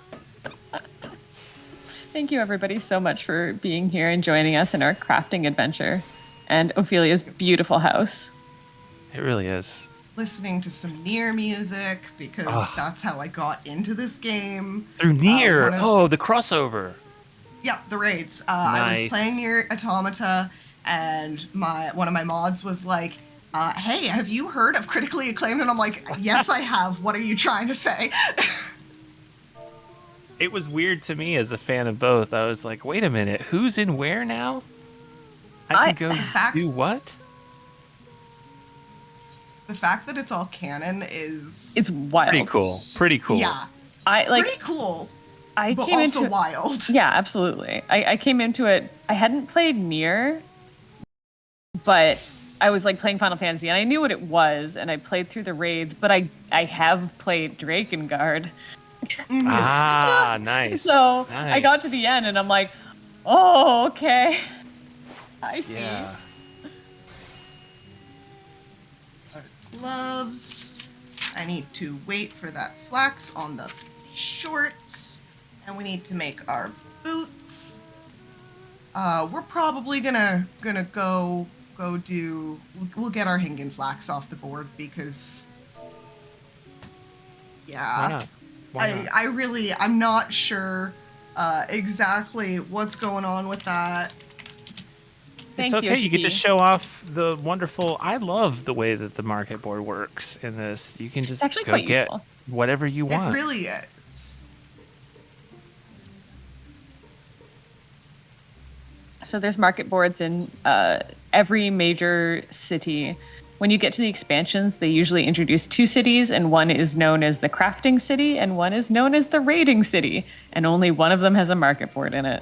Thank you, everybody, so much for being here and joining us in our crafting adventure and Ophelia's beautiful house. It really is. Listening to some Nier music because that's how I got into this game. Through Nier. The crossover. Yep, the raids. Nice. I was playing Nier Automata, and one of my mods was like, "Hey, have you heard of critically acclaimed?" And I'm like, "Yes, I have. What are you trying to say?" It was weird to me as a fan of both. I was like, "Wait a minute, who's in where now? I can go do what?" The fact that it's all canon is... It's wild. Pretty cool. Yeah. Pretty cool. But also wild. Yeah, absolutely. I came into it... I hadn't played Nier, but I was like playing Final Fantasy, and I knew what it was, and I played through the raids, but I have played Drakengard. Nice. So I got to the end, and I'm like, oh, okay. I see. Yeah. Gloves. I need to wait for that flax on the shorts, and we need to make our boots. We're probably gonna go do. We'll get our Hingen flax off the board because, Why not? I'm not sure exactly what's going on with that. It's okay. You get to show off the wonderful... I love the way that the market board works in this. You can just go get whatever you want. It really is. So there's market boards in every major city. When you get to the expansions, they usually introduce 2 cities, and one is known as the crafting city, and one is known as the raiding city, and only one of them has a market board in it.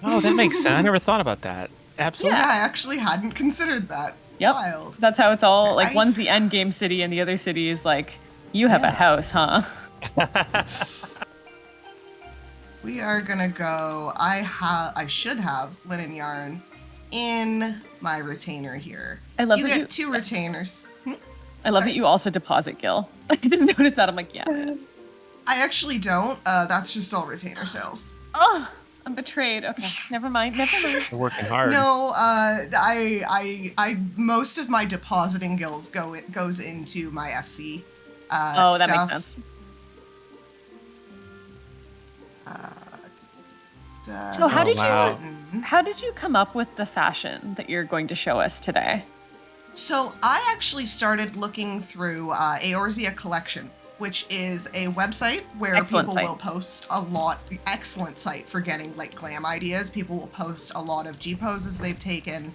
Oh, that makes sense. I never thought about that. Absolutely. Yeah, I actually hadn't considered that. Yep. Wild. That's how it's all, like, one's the end game city, and the other city is like, you have a house, huh? We are gonna go. I should have linen yarn in my retainer here. I love you that get 2 retainers. I love that you also deposit gil. I just noticed that. I'm like, yeah. I actually don't. That's just all retainer sales. Oh, I'm betrayed. Okay, never mind. You're working hard. No, I most of my depositing gills goes into my FC. That stuff. makes sense. So how did you come up with the fashion that you're going to show us today? So I actually started looking through Eorzea collection which is a website where Excellent people site. will post a lot. Excellent site for getting like glam ideas. People will post a lot of G poses they've taken,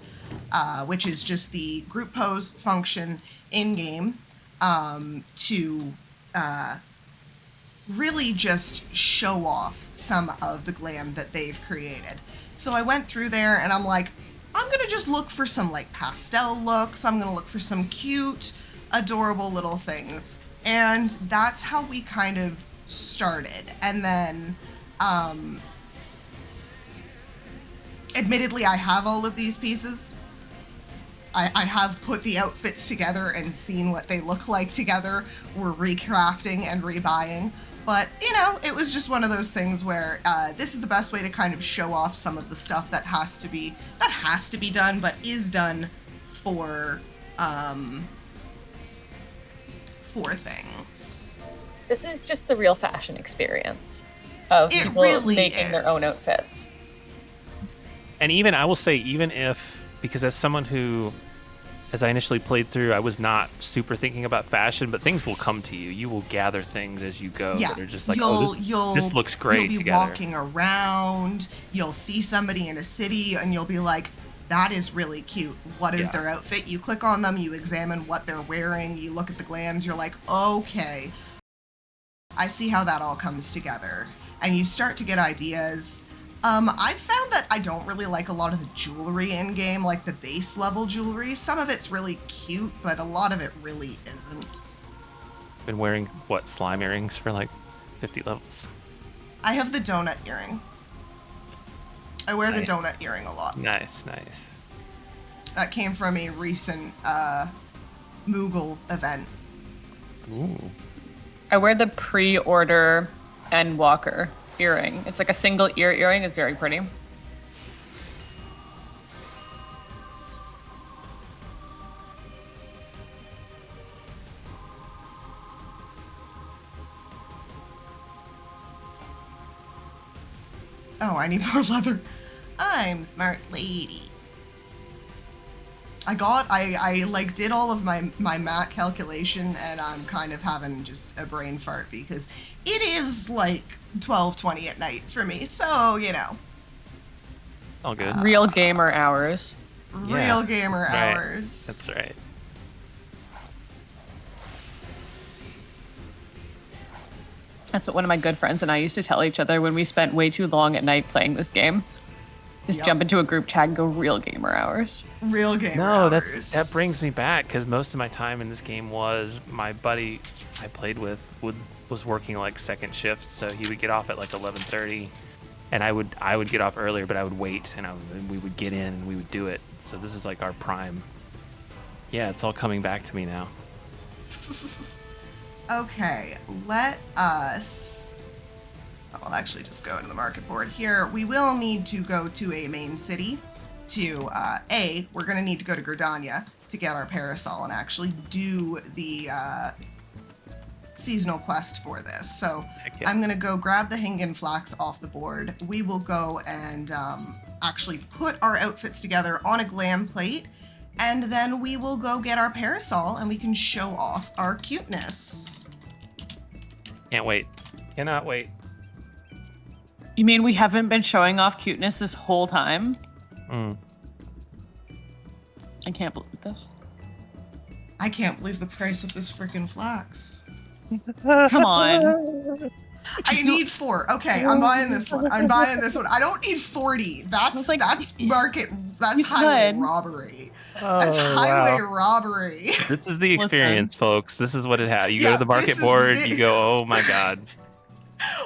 which is just the group pose function in game to really just show off some of the glam that they've created. So I went through there and I'm like, I'm gonna just look for some like pastel looks. I'm gonna look for some cute, adorable little things. And that's how we kind of started. And then, admittedly, I have all of these pieces. I have put the outfits together and seen what they look like together. We're recrafting and rebuying. But, you know, it was just one of those things where this is the best way to kind of show off some of the stuff that has to be, not has to be done, but is done for things. This is just the real fashion experience of It people really making their own is. outfits. And even, I will say, even if, because as someone who, as I initially played through, I was not super thinking about fashion, but things will come to you. You will gather things as you go Yeah, that are just like, this looks great You'll be together. walking around, you'll see somebody in a city, and you'll be like, that is really cute. What is their outfit? You click on them, you examine what they're wearing, you look at the glams, you're like, okay, I see how that all comes together. And you start to get ideas. I've found that I don't really like a lot of the jewelry in game, like the base level jewelry. Some of it's really cute, but a lot of it really isn't. Been wearing, what, slime earrings for like 50 levels? I have the donut earring. I wear the Nice. donut earring a lot. Nice. That came from a recent Moogle event. Ooh. I wear the pre-order Endwalker earring. It's like a single earring. It's very pretty. Oh, I need more leather. I'm smart lady. I like did all of my math calculation, and I'm kind of having just a brain fart because it is like 12:20 at night for me. So, you know, All good. Real gamer hours. real gamer Right. hours. That's right. That's what one of my good friends and I used to tell each other when we spent way too long at night playing this game. Just Yep. jump into a group chat and go real gamer hours. Real gamer No, hours. that brings me back because most of my time in this game was my buddy I played with was working like second shift, so he would get off at like 11:30, and I would get off earlier, but I would wait, and we would get in and we would do it. So this is like our prime. Yeah, it's all coming back to me now. Okay, let us... I'll actually just go to the market board here. We will need to go to a main city to, we're going to need to go to Gridania to get our parasol and actually do the seasonal quest for this. So Heck yeah. I'm going to go grab the Hingen Flax off the board. We will go and actually put our outfits together on a glam plate, and then we will go get our parasol and we can show off our cuteness. Can't wait. Cannot wait. You mean we haven't been showing off cuteness this whole time? Mm. I can't believe this. I can't believe the price of this freaking flax. Come on. I need 4. Okay, I'm buying this one. I don't need 40. That's like, that's you highway could. robbery. Oh, That's highway wow. robbery. This is the experience, folks. This is what it has. You go Yeah, to the this market is board, the- you go, oh my god.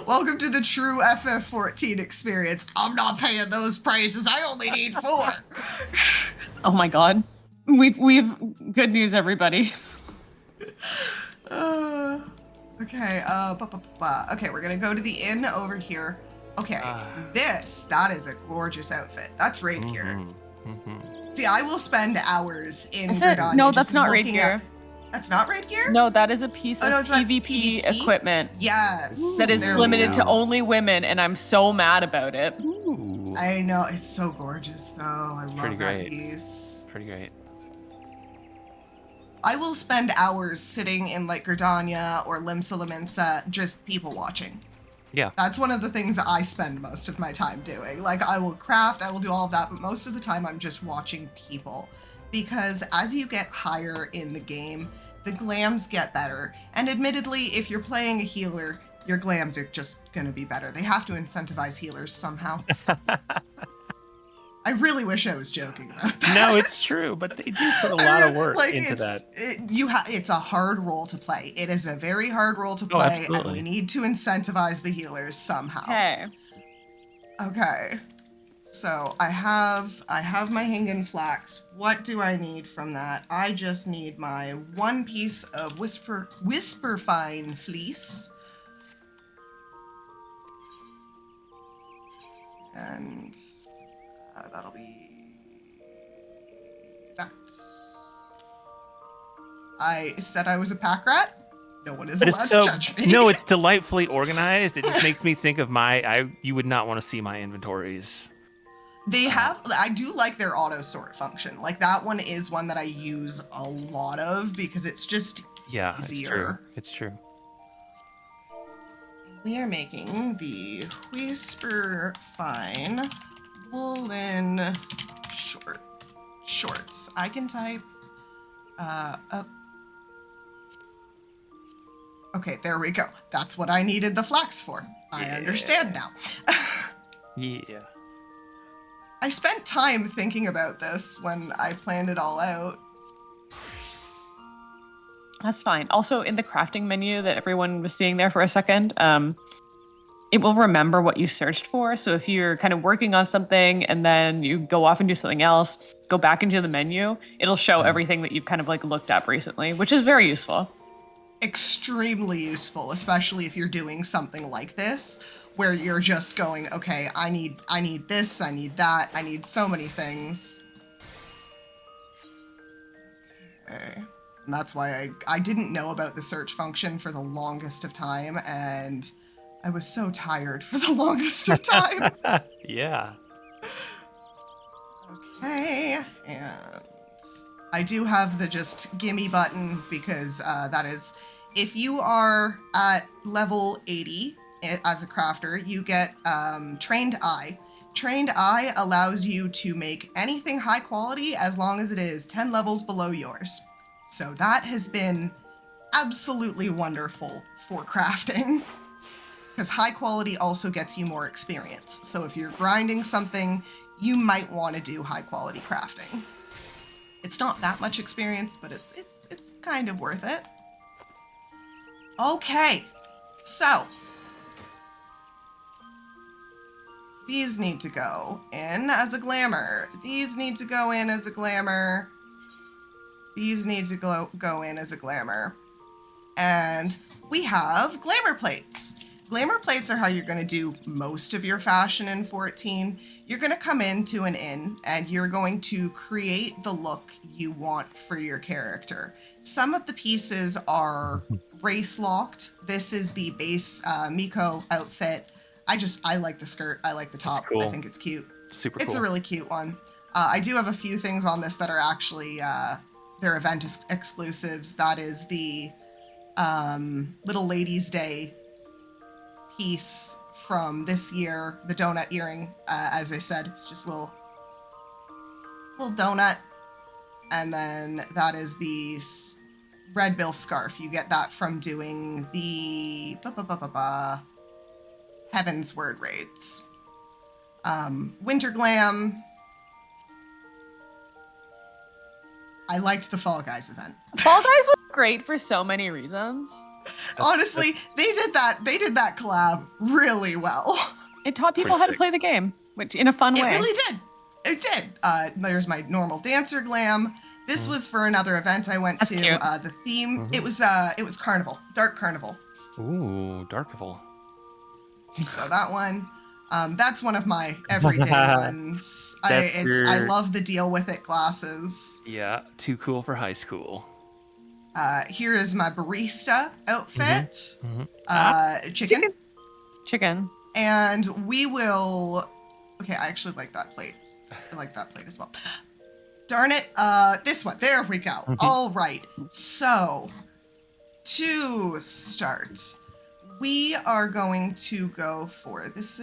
Welcome to the true FF14 experience. I'm not paying those prices. I only need 4. Oh my god. We've good news, everybody. Okay, okay, we're gonna go to the inn over here. Okay, Ah. that is a gorgeous outfit. That's raid gear. Mhm. See, I will spend hours in Is it? Gridania No, just that's not raid looking gear. at- That's not raid gear? No, that is a piece Oh, of no, it's not PvP PvP? equipment Yes. that is there we limited to go. only women, and I'm so mad about it. Ooh. I know, it's so gorgeous though. I love pretty that great. piece. Pretty great. I will spend hours sitting in like Gridania or Limsa Limensa just people watching. Yeah. That's one of the things that I spend most of my time doing. Like, I will craft, I will do all of that, but most of the time I'm just watching people. Because as you get higher in the game, the glams get better. And admittedly, if you're playing a healer, your glams are just gonna be better. They have to incentivize healers somehow. I really wish I was joking about that. No, it's true, but they do put a lot of work into that. It's a hard role to play. It is a very hard role to play, and we need to incentivize the healers somehow. Okay. So I have my Hingen Flax. What do I need from that? I just need my 1 piece of Whisperfine Fleece. And that'll be that. I said I was a pack rat. No one is allowed to judge me. No, it's delightfully organized. It just makes me think of you would not want to see my inventories. I do like their auto sort function. Like, that one is one that I use a lot of because it's just easier. It's true. We are making the Whisperfine woolen shorts. I can type Okay, there we go. That's what I needed the flax for. I understand now. Yeah. I spent time thinking about this when I planned it all out. That's fine. Also, in the crafting menu that everyone was seeing there for a second, it will remember what you searched for. So if you're kind of working on something and then you go off and do something else, go back into the menu, it'll show everything that you've kind of like looked up recently, which is very useful. Extremely useful, especially if you're doing something like this, where you're just going, okay, I need this, I need that, I need so many things. Okay. And that's why I didn't know about the search function for the longest of time, and I was so tired for the longest of time. Yeah. Okay, and I do have the just gimme button because that is, if you are at level 80 as a crafter, you get Trained Eye. Trained Eye allows you to make anything high quality as long as it is 10 levels below yours. So that has been absolutely wonderful for crafting, because high quality also gets you more experience. So if you're grinding something, you might want to do high quality crafting. It's not that much experience, but it's kind of worth it. Okay, so these need to go in as a glamour. These need to go in as a glamour. These need to go in as a glamour. And we have glamour plates. Glamour plates are how you're going to do most of your fashion in 14. You're going to come into an inn and you're going to create the look you want for your character. Some of the pieces are race locked. This is the base Miko outfit. I like the skirt. I like the top. Cool. I think it's cute. Super cool. It's a really cute one. I do have a few things on this that are actually they're event exclusives. That is the Little Ladies' Day piece from this year, the donut earring. As I said, it's just a little donut. And then that is the Red Bill scarf. You get that from doing the Heaven's Word raids. Winter Glam. I liked the Fall Guys event. Fall Guys was great for so many reasons. Honestly, they did that collab really well. It taught people how to play the game, which in a fun way. It really did. It did. There's my normal dancer glam. This was for another event I went to. Cute. The theme, it was Carnival, Dark Carnival. Ooh, Darkival. So that one, that's one of my everyday ones. I love the deal with it glasses. Yeah, too cool for high school. Here is my barista outfit. Chicken. And we will. Okay, I actually like that plate. I like that plate as well. Darn it. This one. There we go. All right. So, to start, we are going to go for, it's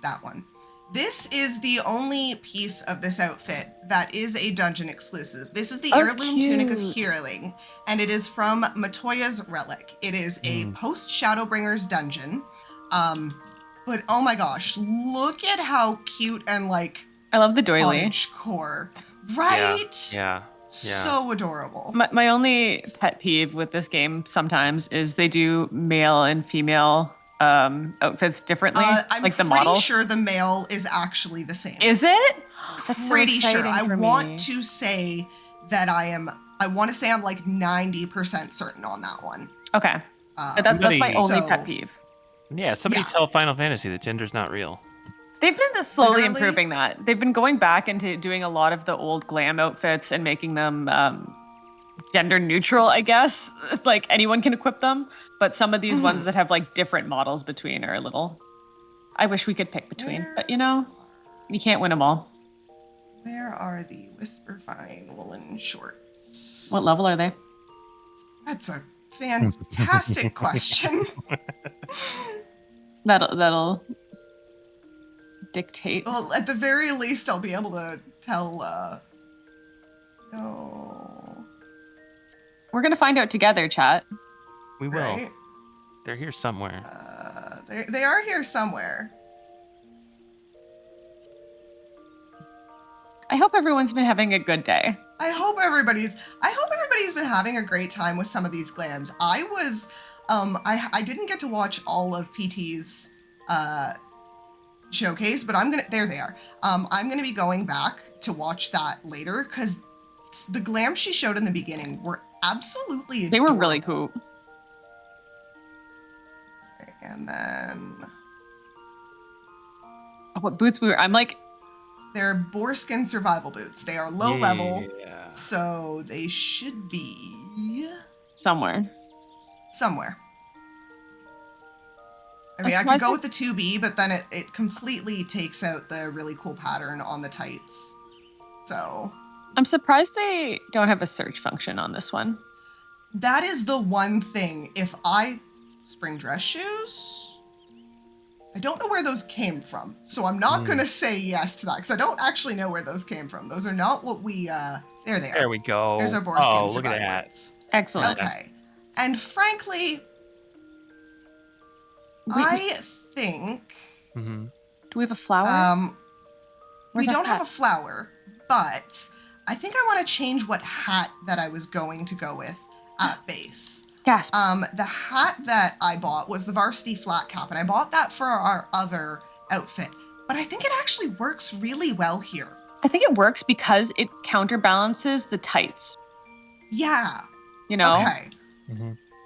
that one. This is the only piece of this outfit that is a dungeon exclusive. This is the heirloom tunic of Healing, and it is from Matoya's Relic. It is a post-Shadowbringers dungeon. But oh my gosh, look at how cute and like I love the doily. Cottagecore. Right? Yeah. So adorable. My only pet peeve with this game sometimes is they do male and female outfits differently, like the models. I'm pretty sure the male is actually the same. Is it? That's pretty so sure. exciting I for want me. to say that I'm like 90% certain on that one. Okay. That's my only pet peeve. Yeah, somebody tell Final Fantasy that gender's not real. They've been slowly improving that. They've been going back into doing a lot of the old glam outfits and making them gender neutral, I guess. Like anyone can equip them, but some of these ones that have like different models between are a little. I wish we could pick between, but you know, you can't win them all. Where are the Whisperfine woolen shorts? What level are they? That's a fantastic question. That'll dictate. Well, at the very least, I'll be able to tell. No. We're gonna find out together, chat. We will. Right? They're here somewhere. They are here somewhere. I hope everyone's been having a good day. I hope everybody's been having a great time with some of these glams. I was, I didn't get to watch all of PT's showcase, but there they are. I'm gonna be going back to watch that later because the glams she showed in the beginning were absolutely adorable. They were really cool. Okay, and then What boots we were? I'm like, they're boarskin survival boots. They are low level, so they should be somewhere. I mean, I could go with the 2B, but then it completely takes out the really cool pattern on the tights. So I'm surprised they don't have a search function on this one. that is the one thing. Spring dress shoes? I don't know where those came from, so I'm not going to say yes to that, because I don't actually know where those came from. Those are not what we, there they are. There we go. There's our boarskin look at survival that. boots. Excellent. Okay. And frankly, I think... Do we have a flower? We don't have a flower, but I think I want to change what hat that I was going to go with at base. Gasp. The hat that I bought was the varsity flat cap, and I bought that for our other outfit. But I think it actually works really well here. I think it works because it counterbalances the tights. Yeah. You know? Okay.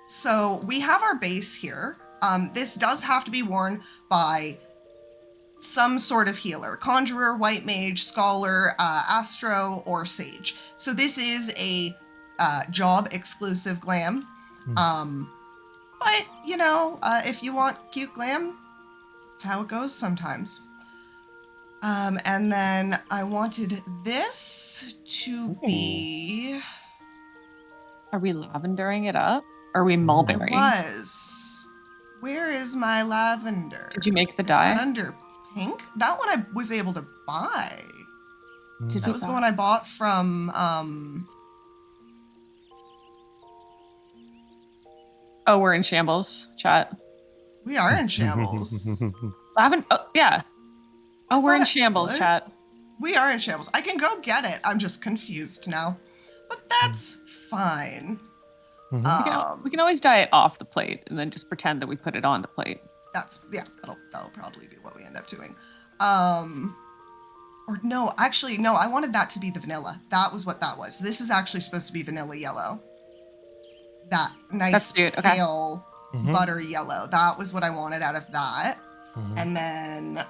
So we have our base here. This does have to be worn by some sort of healer. Conjurer, White Mage, Scholar, Astro, or Sage. So this is a job exclusive glam. But, you know, if you want cute glam, that's how it goes sometimes. And then I wanted this to be... Are we lavendering it up? Or are we mulberry? I was. Where is my lavender? Did you make the Is dye? that under pink? That one I was able to buy. That was the one I bought from, Oh, we're in shambles, chat. we are in shambles. Lavender, oh, yeah. Oh, we're in shambles, what? chat. We are in shambles. I can go get it. I'm just confused now. But that's fine. We can always dye it off the plate and then just pretend that we put it on the plate. That'll probably be what we end up doing. Or no, actually, no, I wanted that to be the vanilla. That was what that was. This is actually supposed to be vanilla yellow. That nice pale butter yellow. That was what I wanted out of that. And then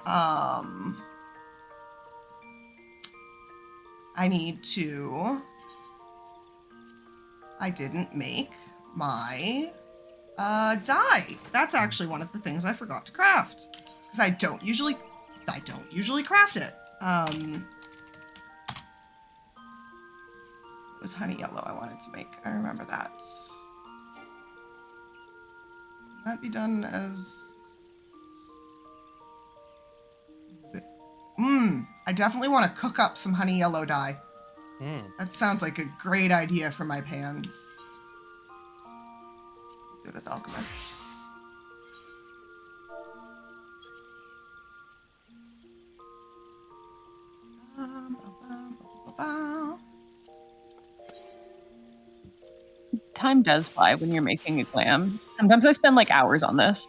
I didn't make my dye. That's actually one of the things I forgot to craft, because I don't usually craft it. was honey yellow I wanted to make. I remember that. Can that be done as... I definitely want to cook up some honey yellow dye. That sounds like a great idea for my pans. Do it as alchemist. Time does fly when you're making a glam. Sometimes I spend like hours on this.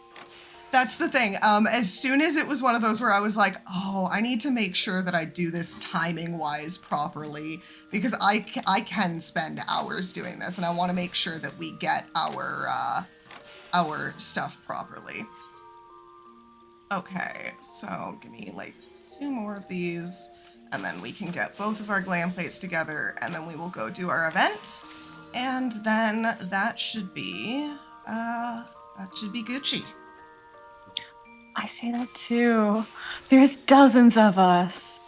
That's the thing. As soon as it was one of those where I was like, oh, I need to make sure that I do this timing-wise properly, because I can spend hours doing this, and I want to make sure that we get our stuff properly. Okay, so give me like 2 more of these, and then we can get both of our glam plates together, and then we will go do our event, and then that should be Gucci. I say that too. There's dozens of us.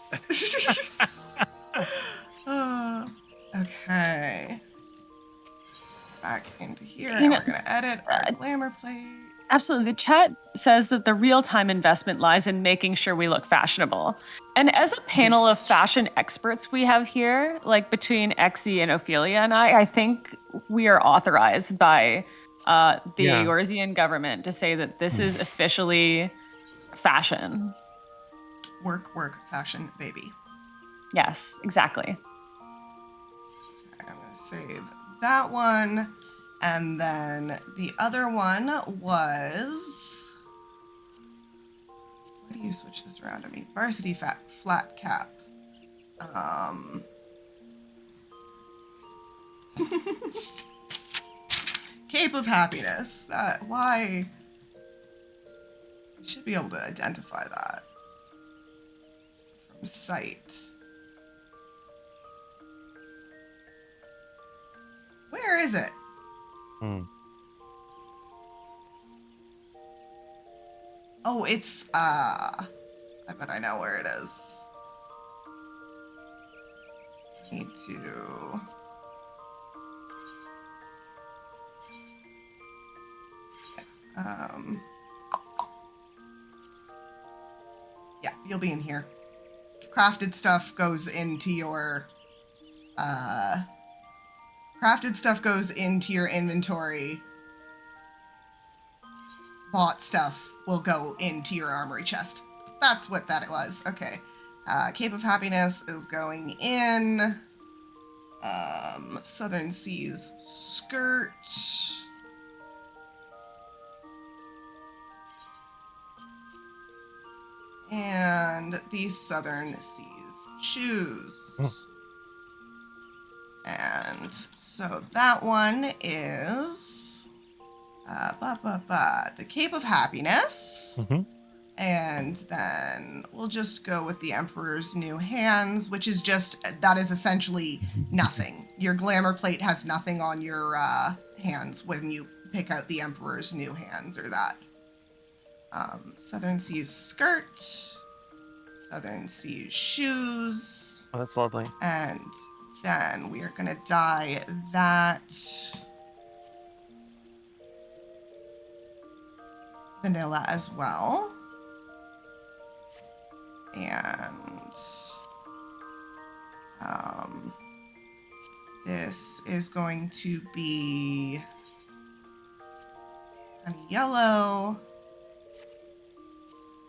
Okay. Back into here, and You know, we're gonna edit our glamour plate. Absolutely. The chat says that the real-time investment lies in making sure we look fashionable. And as a panel of fashion experts we have here, like between XIV and Ophelia and I think we are authorized by the Eorzean government to say that this is officially fashion. Work, fashion, baby. Yes, exactly. I'm gonna save that one. And then the other one was... Why do you switch this around on me? Varsity flat cap. Cape of Happiness. Why? I should be able to identify that from sight. Where is it? Oh, it's, I bet I know where it is. Need to... Yeah, you'll be in here. Crafted stuff goes into your, inventory. Bought stuff will go into your armory chest. That's what that was. Okay. Cape of Happiness is going in. Southern Seas skirt. And the Southern Seas shoes. And so that one is the Cape of Happiness. And then we'll just go with the Emperor's New Hands, which is that is essentially nothing. Your glamour plate has nothing on your hands when you pick out the Emperor's New Hands or that. Southern Seas skirt, Southern Seas shoes. Oh, that's lovely. And then we are going to dye that vanilla as well. And this is going to be honey yellow.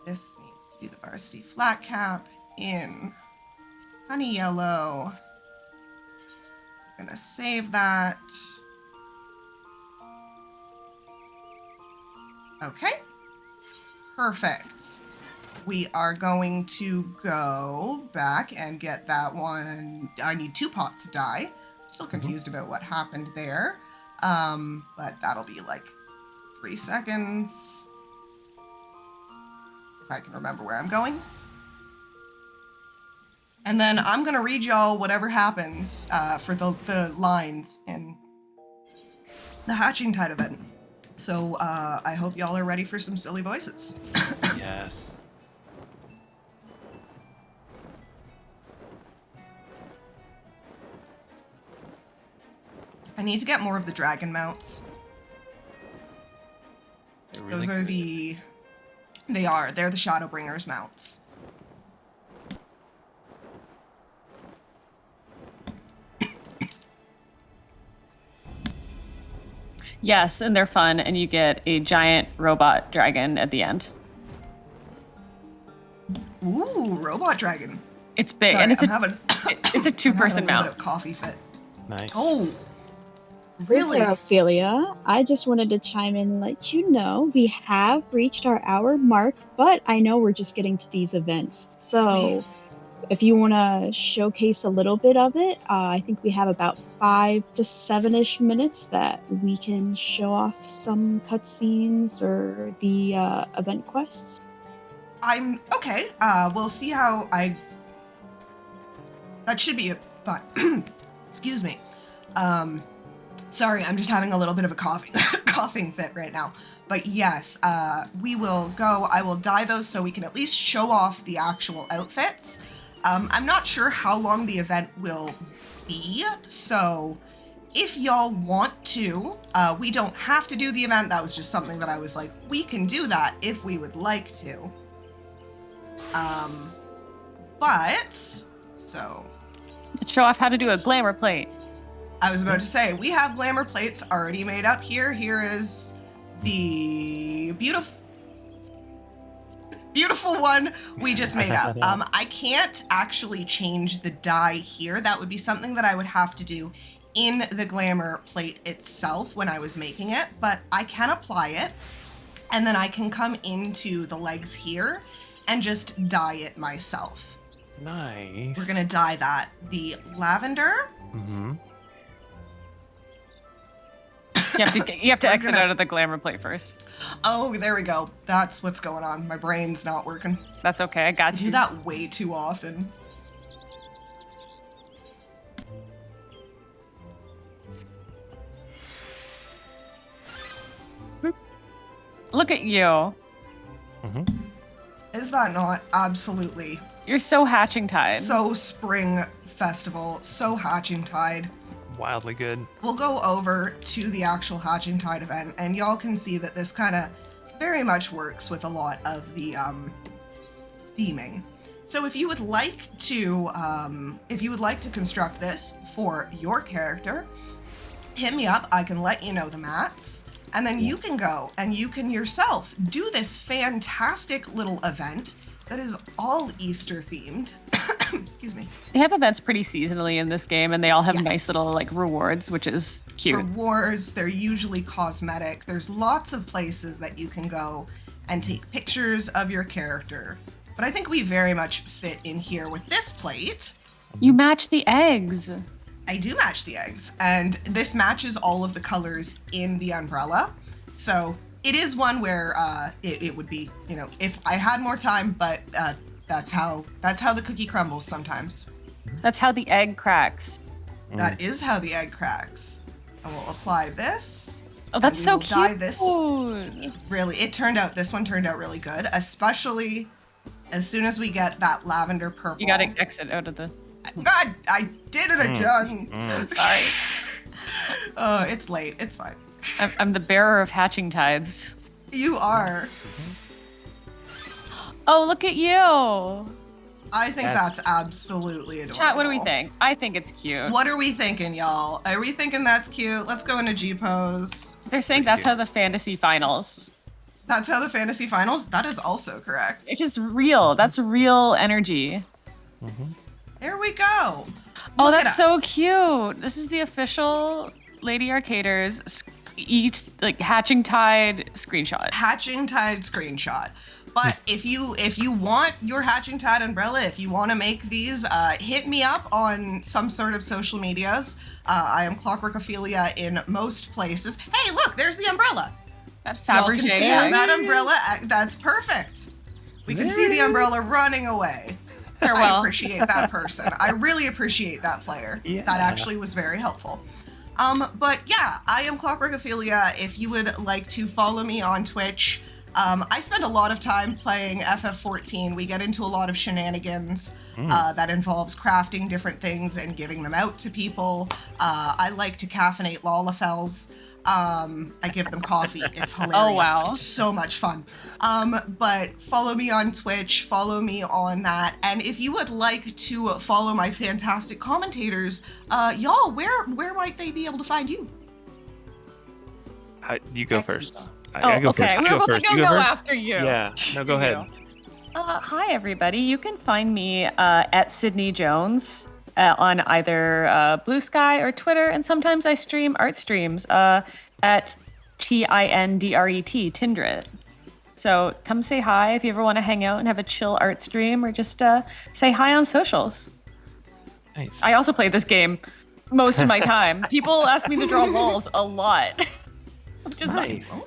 This needs to be the varsity flat cap in honey yellow. I'm gonna save that. Okay, perfect. We are going to go back and get that one. I need 2 pots of dye. Still confused about what happened there. But that'll be like 3 seconds. If I can remember where I'm going. And then I'm gonna read y'all whatever happens for the lines in the Hatching Tide event. So I hope y'all are ready for some silly voices. Yes. I need to get more of the dragon mounts. Really Those are good. they're the Shadowbringers mounts. Yes, and they're fun, and you get a giant robot dragon at the end. Ooh, robot dragon. It's big, Sorry, and it's I'm a having, it's a two-person I'm having a little bit mount. of coffee fit. Nice. Oh, Hey really? there, Ophelia. I just wanted to chime in and let you know we have reached our hour mark, but I know we're just getting to these events. So if you want to showcase a little bit of it, I think we have about 5 to 7-ish minutes that we can show off some cutscenes or the event quests. I'm okay. We'll see how that should be fun. Excuse me. Sorry, I'm just having a little bit of a coughing fit right now. But yes, we will go. I will dye those so we can at least show off the actual outfits. I'm not sure how long the event will be, so if y'all want to, we don't have to do the event. That was just something that I was like, we can do that if we would like to. So Let's show off how to do a glamour plate. I was about to say, we have glamour plates already made up here. Here is the beautiful one we just made up. I can't actually change the dye here. That would be something that I would have to do in the glamour plate itself when I was making it, but I can apply it, and then I can come into the legs here and just dye it myself. Nice. We're gonna dye that the lavender. Mm-hmm. You have to We're exit gonna- out of the glamour plate first. Oh, there we go. That's what's going on. My brain's not working. That's okay. I I got do you. that way too often. Look at you. Mm-hmm. Is that not absolutely You're so hatching tide. so spring festival, so Hatching Tide? Wildly good. We'll go over to the actual Hatching Tide event, and y'all can see that this kind of very much works with a lot of the theming. So if you would like to construct this for your character, hit me up. I can let you know the mats, and then you can go and you can yourself do this fantastic little event that is all Easter themed. Excuse me. They have events pretty seasonally in this game, and they all have Yes. nice little like rewards, which is cute. Rewards, they're usually cosmetic. There's lots of places that you can go and take pictures of your character. But I think we very much fit in here with this plate. You match the eggs. I do match the eggs, and this matches all of the colors in the umbrella. So it is one where it would be, if I had more time, but that's how the cookie crumbles sometimes. That's how the egg cracks. That is how the egg cracks. I will apply this. Oh, that's we so will cute. dye this. Really, this one turned out really good, especially as soon as we get that lavender purple. You gotta exit out of the. God, I did it again. Sorry. It's late. It's fine. I'm the bearer of hatching tides. You are. Oh, look at you. I think That's- that's absolutely adorable. Chat, what do we think? I think it's cute. What are we thinking, y'all? Are we thinking that's cute? Let's go into G pose. They're saying Pretty that's cute. how the fantasy finals. That's how the fantasy finals. That is also correct. It's just real. That's real energy. There we go. Oh, Look at that's so us. cute. This is the official Lady Arcaders each like hatching tide screenshot. Hatching Tide screenshot. But if you want your Hatching Tide umbrella, if you want to make these, hit me up on some sort of social medias. I am ClockworkOphelia in most places. Hey, look, there's the umbrella. That Y'all Fabergé. can see how that umbrella. That's perfect. We can see the umbrella running away. I Farewell. appreciate that person. I really appreciate that player. Yeah. That actually was very helpful. But yeah, I am ClockworkOphelia. If you would like to follow me on Twitch, I spend a lot of time playing FF14. We get into a lot of shenanigans that involves crafting different things and giving them out to people. I like to caffeinate Lalafels. I give them coffee. It's hilarious. Oh, wow. It's so much fun. But follow me on Twitch, follow me on that. And if you would like to follow my fantastic commentators, y'all, where might they be able to find you? You go first. I go first. We're both going to go after you. Yeah, no, go ahead. Hi, everybody. You can find me at Sydney Jones on either Blue Sky or Twitter, and sometimes I stream art streams at TINDRET, Tindret. So come say hi if you ever want to hang out and have a chill art stream, or just say hi on socials. Nice. I also play this game most of my time. People ask me to draw walls a lot. Which is nice.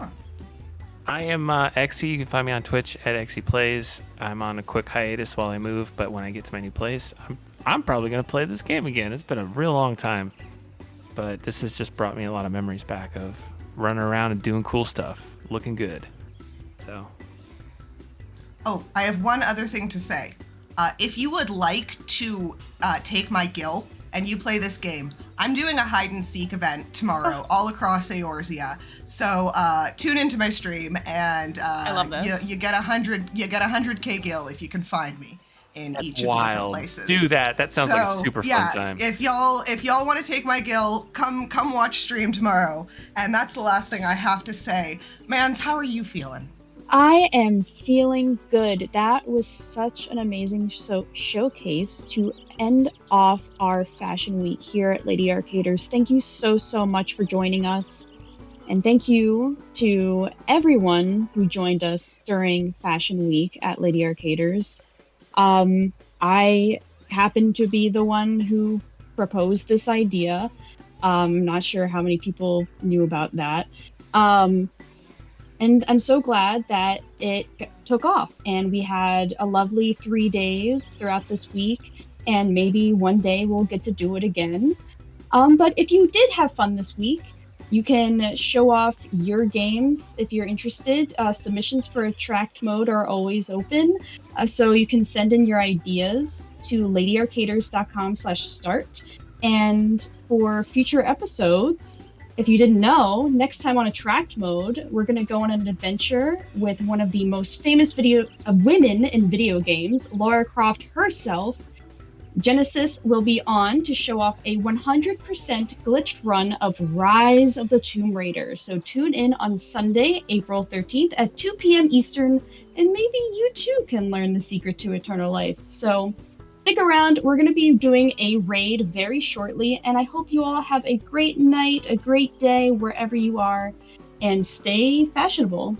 I am Exxy. You can find me on Twitch at Exxy Plays. I'm on a quick hiatus while I move, but when I get to my new place, I'm probably going to play this game again. It's been a real long time, but this has just brought me a lot of memories back of running around and doing cool stuff, looking good. So. Oh, I have one other thing to say. If you would like to take my Gil and you play this game, I'm doing a hide and seek event tomorrow all across Eorzea. So tune into my stream and I love this. You get 100k Gil if you can find me in each of the different places. Do that. That sounds like a super fun time. If y'all want to take my Gil, come watch stream tomorrow. And that's the last thing I have to say. Mans, how are you feeling? I am feeling good. That was such an amazing showcase to end off our fashion week here at Lady Arcaders. Thank you so much for joining us. And thank you to everyone who joined us during Fashion Week at Lady Arcaders. I happened to be the one who proposed this idea. Not sure how many people knew about that. And I'm so glad that it took off, and we had a lovely 3 days throughout this week, and maybe one day we'll get to do it again. But if you did have fun this week, you can show off your games if you're interested. Submissions for Attract Mode are always open, so you can send in your ideas to ladyarcaders.com/start. And for future episodes, if you didn't know, next time on Attract Mode, we're going to go on an adventure with one of the most famous women in video games, Lara Croft herself. Genesis will be on to show off a 100% glitched run of Rise of the Tomb Raider. So tune in on Sunday, April 13th at 2 p.m. Eastern, and maybe you too can learn the secret to eternal life. So stick around. We're going to be doing a raid very shortly, and I hope you all have a great night, a great day, wherever you are, and stay fashionable.